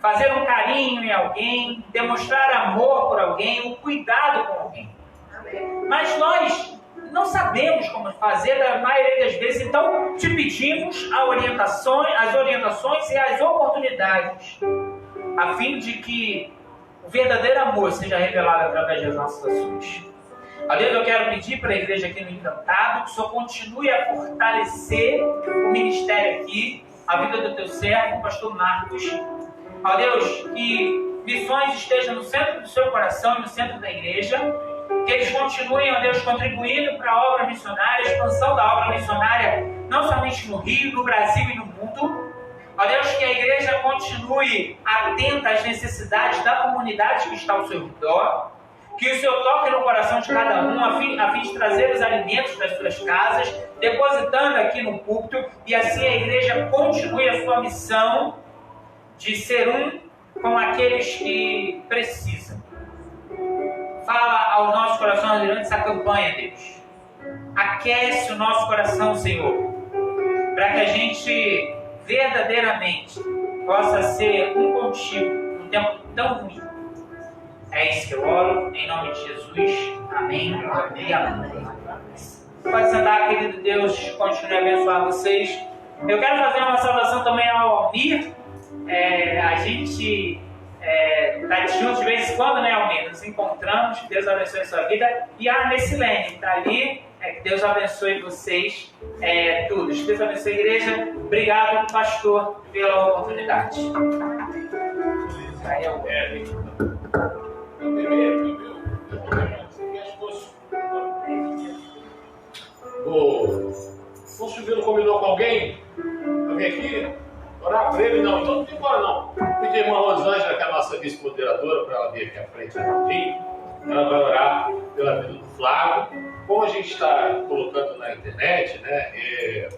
fazer um carinho em alguém, demonstrar amor por alguém, o cuidado com alguém. Mas nós não sabemos como fazer da maioria das vezes, então te pedimos as orientações e as oportunidades a fim de que o verdadeiro amor seja revelado através das nossas ações. A Deus, eu quero pedir para a igreja aqui no Encantado que o Senhor continue a fortalecer o ministério aqui, a vida do teu servo, o pastor Marcos. Ó Deus, que missões estejam no centro do seu coração e no centro da igreja, que eles continuem, ó Deus, contribuindo para a obra missionária, a expansão da obra missionária, não somente no Rio, no Brasil e no mundo. Ó Deus, que a igreja continue atenta às necessidades da comunidade que está ao seu redor, que o Senhor toque no coração de cada um, a fim de trazer os alimentos das suas casas, depositando aqui no púlpito, e assim a igreja continue a sua missão de ser um com aqueles que precisam. Fala ao nosso coração durante essa campanha, Deus. Aquece o nosso coração, Senhor, para que a gente verdadeiramente possa ser um contigo num tempo tão ruim. É isso que eu oro, em nome de Jesus. Amém e amém. Pode sentar, querido Deus, continue a abençoar vocês. Eu quero fazer uma saudação também ao Almir. A gente está juntos de vez em quando, né, Almir? Nos encontramos, que Deus abençoe a sua vida. E a Messilene, que está ali, que Deus abençoe vocês todos. Deus abençoe a igreja. Obrigado, pastor, pela oportunidade. Aí é O Silvino combinou com alguém para vir aqui orar por ele? Não, então não tem embora não. Pedi a irmã Rosângela, que é a nossa vice-moderadora, para ela vir aqui à frente rapidinho. Ela vai orar pela vida do Flávio. Como a gente está colocando na internet, né? E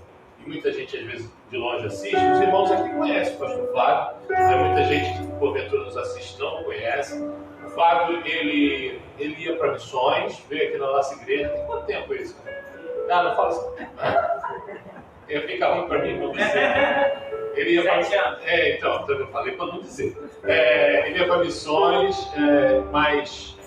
muita gente às vezes de longe assiste, os irmãos aqui conhecem o pastor Flávio, muita gente que porventura nos assiste não conhece. O Flávio, ele ia para missões, veio aqui na nossa igreja. Tem quanto tempo isso? Ah, não fala assim. Fica ruim para mim não dizer. Ele ia para... então, eu falei para não dizer. Ele ia para missões, mas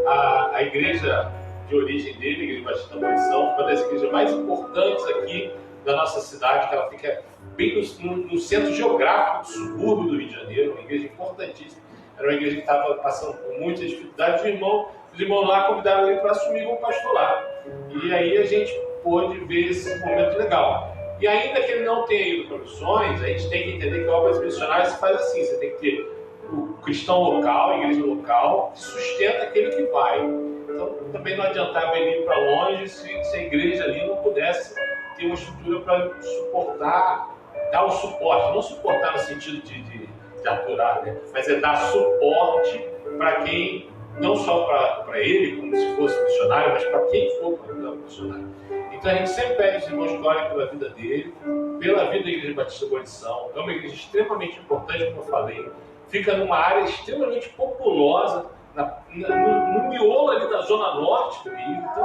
a igreja de origem dele, a Igreja Batista da Abolição, uma das igrejas mais importantes aqui da nossa cidade, que ela fica bem no centro geográfico do subúrbio do Rio de Janeiro, uma igreja importantíssima. Era uma igreja que estava passando por muitas dificuldades. Os irmãos lá convidaram ele para assumir como pastor lá. E aí a gente pôde ver esse momento legal. E ainda que ele não tenha ido para missões, a gente tem que entender que obras missionárias se faz assim. Você tem que ter o cristão local, a igreja local, que sustenta aquele que vai. Então também não adiantava ele ir para longe se a igreja ali não pudesse ter uma estrutura para suportar, dar o suporte. Não suportar no sentido de aturar, né? Mas é dar suporte para quem, não só para ele, como se fosse missionário, mas para quem for para o missionário. Então a gente sempre pede os irmãos que orem pela vida dele, pela vida da Igreja Batista da Abolição. É uma igreja extremamente importante, como eu falei. Fica numa área extremamente populosa, no miolo ali da zona norte do Rio. Então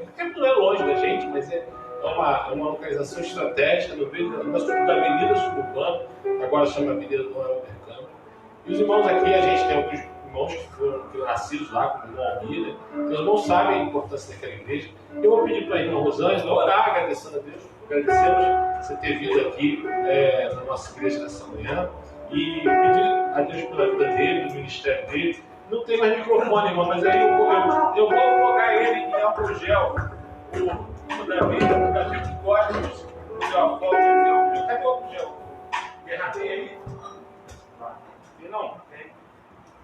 o tempo não é longe da gente, mas é uma localização estratégica no meio da Avenida Suburbana, agora chama Avenida do Mercado. E os irmãos aqui, a gente tem alguns irmãos que foram nascidos lá, como o irmão Almir, né? Então, os irmãos sabem a importância daquela igreja. Eu vou pedir para a irmã Rosângela orar, agradecendo a Deus. Agradecemos você ter vindo aqui na nossa igreja nessa manhã e pedir a Deus pela vida dele, do ministério dele. Não tem mais microfone, irmão, mas aí eu vou colocar ele em álcool gel. O Davi que gosta de tirar uma foto, cadê o álcool gel? Derramei aí. E não,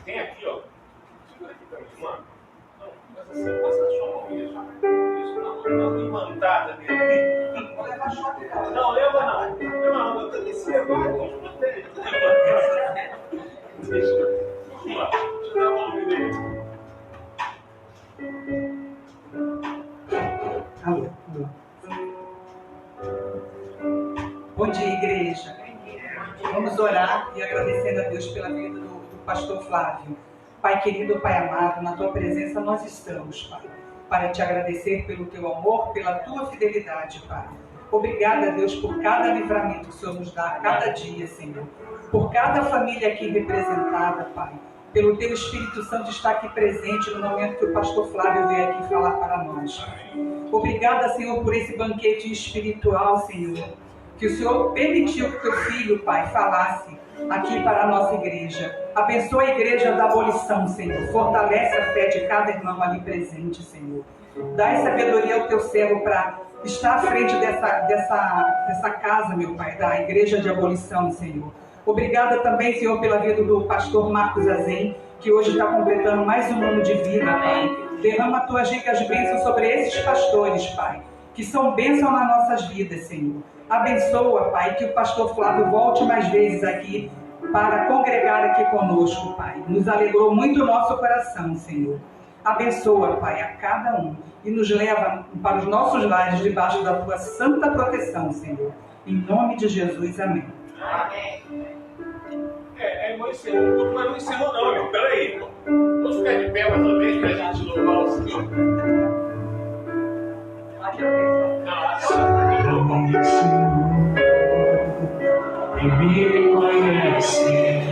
tem aqui, ó. Segura aqui pra mim, mano. Não, mas assim, passa a sua mão isso. Não, imantada dele. Não, leva não. Não, eu também se levar, eu protege. Deixa eu dar a mão dele. Alô. Bom dia, igreja. Vamos orar e agradecendo a Deus pela vida do pastor Flávio. Pai querido, Pai amado, na tua presença nós estamos, Pai, para te agradecer pelo teu amor, pela tua fidelidade, Pai. Obrigada, Deus, por cada livramento que o Senhor nos dá a cada dia, Senhor. Por cada família aqui representada, Pai. Pelo teu Espírito Santo estar aqui presente no momento que o pastor Flávio veio aqui falar para nós. Obrigada, Senhor, por esse banquete espiritual, Senhor. que o Senhor permitiu que teu filho, Pai, falasse aqui para a nossa igreja. Abençoa a igreja da abolição, Senhor. Fortalece a fé de cada irmão ali presente, Senhor. Dá sabedoria ao teu servo para estar à frente dessa casa, meu Pai, da igreja de abolição, Senhor. Obrigada também, Senhor, pela vida do pastor Marcos Azen, que hoje está completando mais um ano de vida, Pai. Derrama as tuas ricas bênçãos sobre esses pastores, Pai, que são bênçãos nas nossas vidas, Senhor. Abençoa, Pai, que o pastor Flávio volte mais vezes aqui para congregar aqui conosco, Pai. Nos alegrou muito o nosso coração, Senhor. Abençoa, Pai, a cada um e nos leva para os nossos lares debaixo da tua santa proteção, Senhor. Em nome de Jesus, amém. Amém. Irmão, encerrou. O culto não encerrou, não, irmão. Peraí, irmão. Vamos ficar de pé mais uma vez para a gente louvar o Senhor. E me conhece.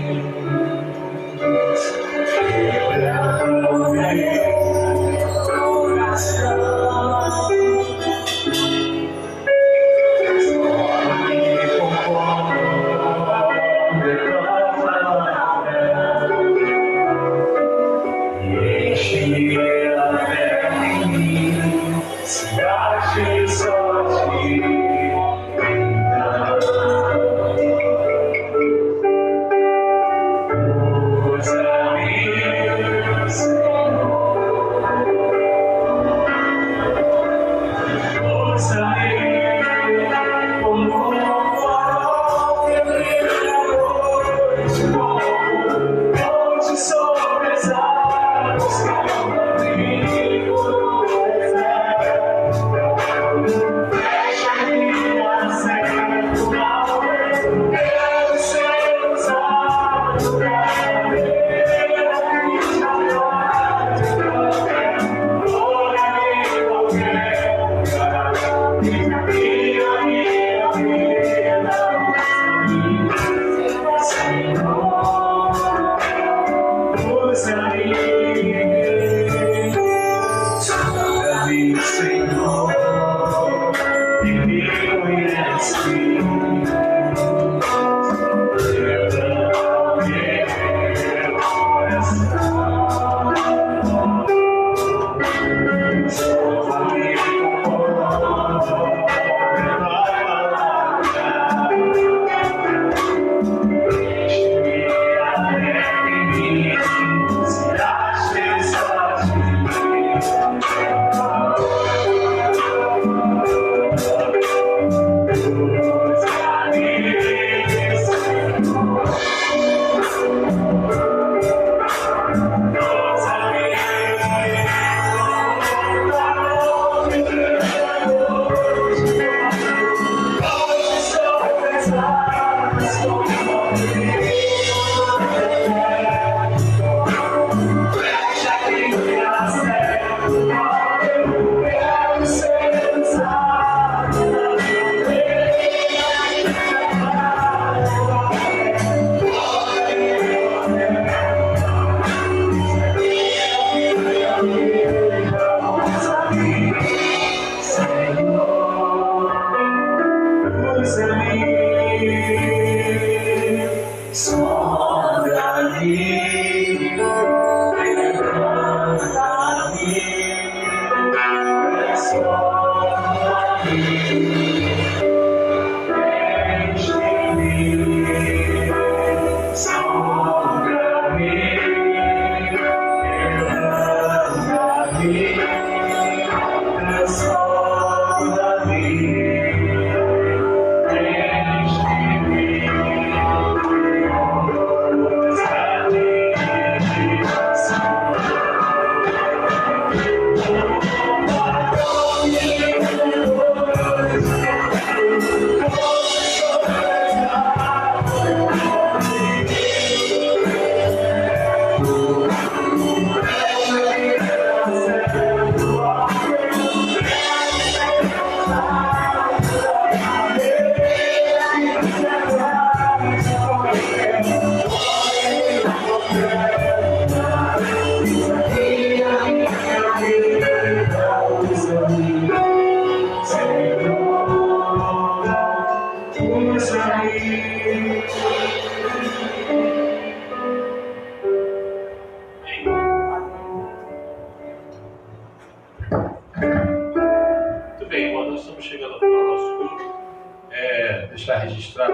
deixar registrado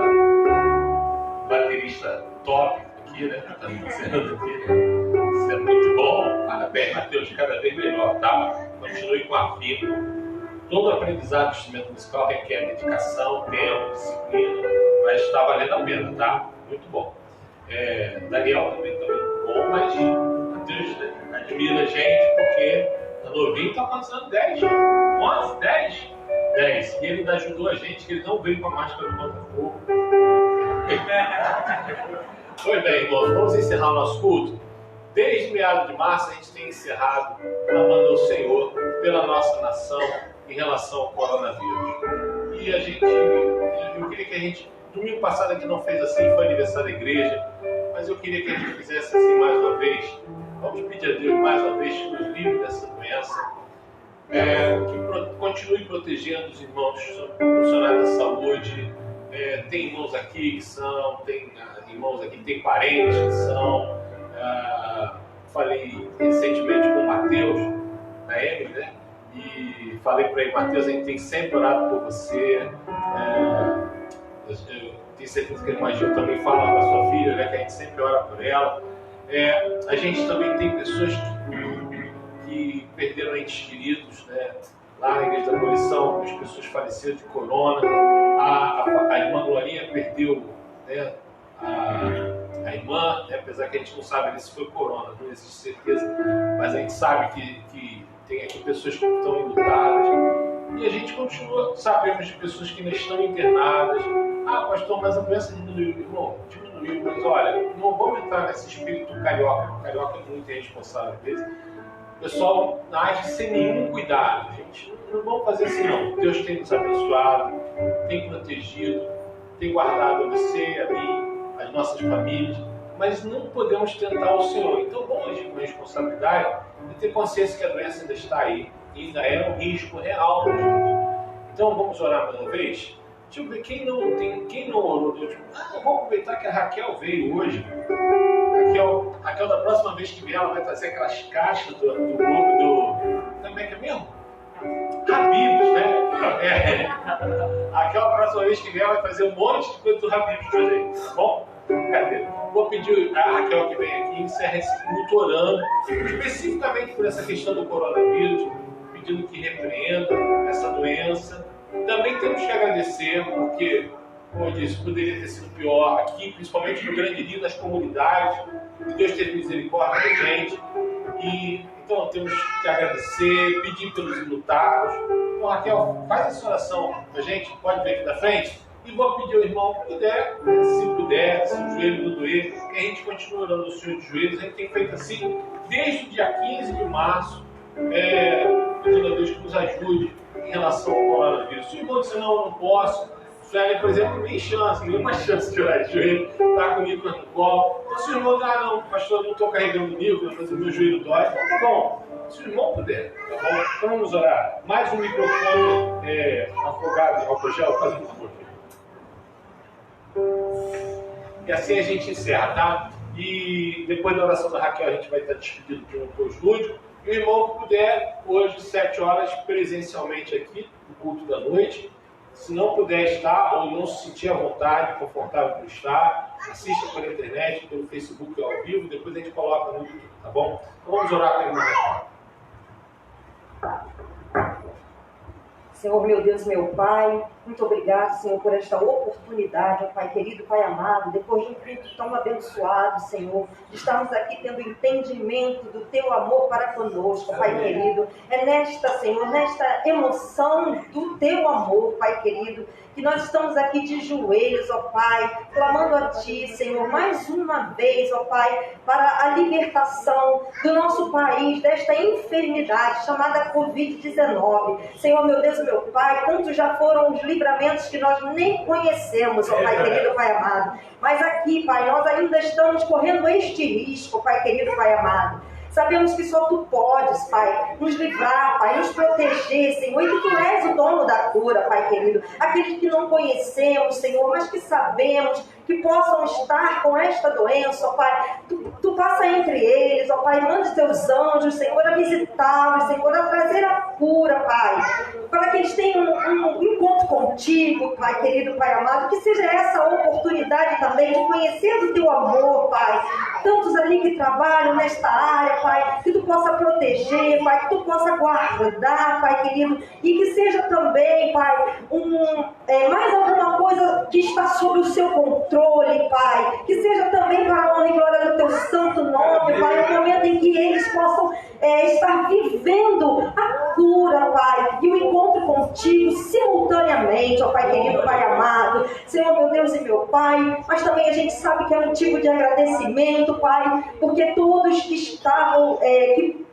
baterista top aqui, né? Tá me dizendo aqui. Isso é muito bom. Parabéns, Matheus, cada vez melhor, tá? Continue com a firma. Todo aprendizado do instrumento musical requer dedicação, tempo, disciplina, mas está valendo a pena, tá? Muito bom. Daniel também tá muito bom, mas Matheus, né, admira a gente porque tá novinho, tá quantos anos? 10? 11? 10? 10. E ele ainda ajudou a gente, que ele não veio com a máscara do Botafogo. Pois bem, irmãos, vamos encerrar o nosso culto. Desde meados de março a gente tem encerrado clamando ao Senhor pela nossa nação em relação ao coronavírus. E eu queria que a gente, domingo passado a gente não fez assim, foi aniversário da igreja, mas eu queria que a gente fizesse assim mais uma vez. Vamos pedir a Deus mais uma vez que nos livre dessa doença, que continue protegendo os irmãos profissionais da saúde. Tem irmãos aqui que são, tem irmãos aqui que tem parentes que são. Falei recentemente com o Matheus, na Emily, né? E falei para ele, Matheus, a gente tem sempre orado por você. Eu tenho certeza que a irmã Gil também fala para sua filha, né? Que a gente sempre ora por ela. A gente também tem pessoas que perderam entes queridos, né? Lá na Igreja da Abolição, as pessoas faleceram de corona. A irmã Glorinha perdeu, né, a irmã, né, apesar que a gente não sabe se foi corona, não existe certeza, mas a gente sabe que tem aqui pessoas que estão enlutadas. E a gente continua, sabemos de pessoas que ainda estão internadas. Pastor, mas a doença diminuiu. Irmão, diminuiu, mas olha, não vamos entrar nesse espírito carioca. O carioca é muito irresponsável às vezes. O pessoal age sem nenhum cuidado, gente. Não vamos fazer assim, não. Deus tem nos abençoado, tem protegido, tem guardado a você, a mim, as nossas famílias, mas não podemos tentar o Senhor. Então vamos agir com responsabilidade e ter consciência que a doença ainda está aí, e ainda é um risco real para a gente. Então vamos orar mais uma vez? Deixa eu ver, quem não orou do último... eu vou aproveitar que a Raquel veio hoje. Raquel, da próxima vez que vier, ela vai trazer aquelas caixas do grupo do... Como é que é mesmo? Habib's, né? Aquela próxima vez que vier vai trazer um monte de coisa do Habib's pra gente, tá bom? Cadê? Vou pedir a Raquel que vem aqui, encerra esse culto orando, especificamente por essa questão do coronavírus, pedindo que repreenda essa doença. Também temos que agradecer, porque, como eu disse, poderia ter sido pior aqui, principalmente no Grande Rio, nas comunidades, que Deus teve misericórdia da gente. E então temos que agradecer, pedir pelos enlutados. Então, Raquel, faz essa oração pra gente, pode vir aqui da frente. E vou pedir ao irmão que puder, se o joelho não doer, que a gente continue orando o Senhor de joelhos. A gente tem feito assim desde o dia 15 de março, pedindo a Deus que nos ajude em relação ao coronavírus. Se o irmão disser, não posso, Sueli, por exemplo, não tem chance, nenhuma chance de orar de joelho, está com o Nicolas no colo. Então, se o irmão diz, não, pastor, não estou carregando o Nicolas, mas o meu joelho dói, então tá bom. Se o irmão puder, tá bom? Então vamos orar. Mais um microfone afogado em álcool gel, faz um favor. E assim a gente encerra, tá? E depois da oração da Raquel, a gente vai estar despedido de um posto lúdico. E o irmão que puder, hoje, 7 horas, presencialmente aqui, no culto da noite. Se não puder estar ou não se sentir à vontade, confortável para estar, assista pela internet, pelo Facebook ao vivo, depois a gente coloca no YouTube, tá bom? Então vamos orar com a irmã Raquel. Senhor, meu Deus, meu Pai, muito obrigado, Senhor, por esta oportunidade, ó Pai querido, Pai amado, depois de um culto tão abençoado, Senhor, de estarmos aqui tendo entendimento do Teu amor para conosco, Pai querido. É nesta, Senhor, nesta emoção do Teu amor, Pai querido, que nós estamos aqui de joelhos, ó Pai, clamando a Ti, Senhor, mais uma vez, ó Pai, para a libertação do nosso país, desta enfermidade chamada Covid-19. Senhor, meu Deus, meu Pai, quantos já foram os livramentos que nós nem conhecemos, ó Pai querido, Pai amado. Mas aqui, Pai, nós ainda estamos correndo este risco, Pai querido, Pai amado. Sabemos que só Tu podes, Pai, nos livrar, Pai, nos proteger, Senhor, e que Tu és o dono da cura, Pai querido. Aqueles que não conhecemos, Senhor, mas que sabemos que possam estar com esta doença, ó Pai. Tu passa entre eles, ó Pai, mande Teus anjos, Senhor, a visitá-los, Senhor, a trazer a cura, Pai. para que eles tenham um encontro contigo, Pai querido, Pai amado, que seja essa oportunidade também de conhecer o teu amor, Pai. Tantos ali que trabalham nesta área, Pai, que tu possa proteger, Pai, que tu possa guardar, Pai querido, e que seja também, Pai, mais alguma coisa que está sob o seu controle, Pai, que seja também para a honra e glória do teu santo nome, Pai, no momento em que eles possam estar vivendo a cura, Pai, e o encontro contigo simultaneamente, ó Pai querido, Pai amado, Senhor meu Deus e meu Pai. Mas também a gente sabe que é motivo de agradecimento, Pai, porque todos que estavam, que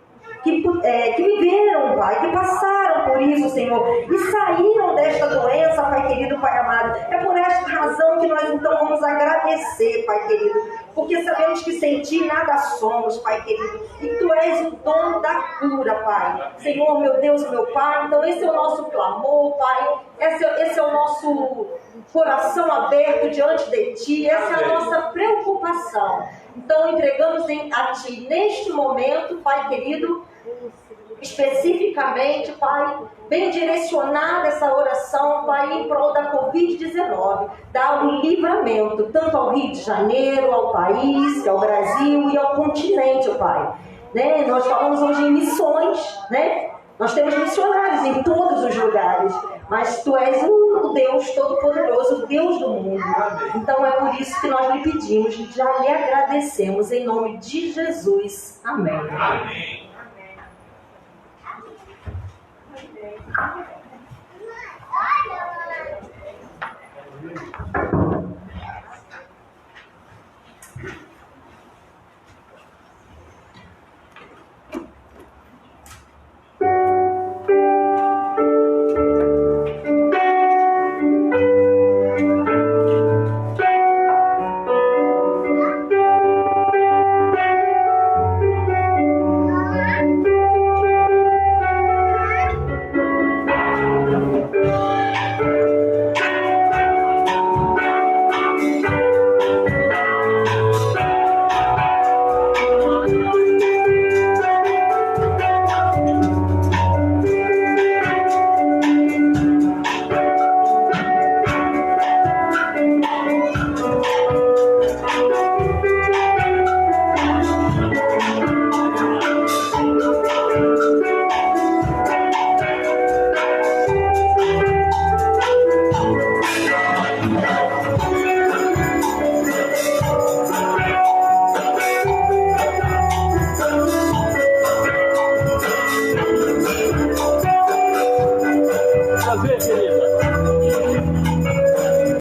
viveram, Pai, que passaram por isso, Senhor, e saíram desta doença, Pai querido, Pai amado. É por esta razão que nós então vamos agradecer, Pai querido, porque sabemos que sem Ti nada somos, Pai querido, e Tu és o dono da cura, Pai. Senhor, meu Deus, meu Pai, então esse é o nosso clamor, Pai, esse é o nosso coração aberto diante de Ti, essa é a nossa preocupação. Então entregamos a Ti neste momento, Pai querido, especificamente, Pai, bem direcionada essa oração, Pai, em prol da Covid-19, dar o livramento, tanto ao Rio de Janeiro, ao país, ao Brasil e ao continente, Pai. Né? Nós falamos hoje em missões, né? Nós temos missionários em todos os lugares, mas Tu és o Deus Todo-Poderoso, o Deus do mundo. Então é por isso que nós lhe pedimos, já lhe agradecemos, em nome de Jesus. Amém. Amém. Ai,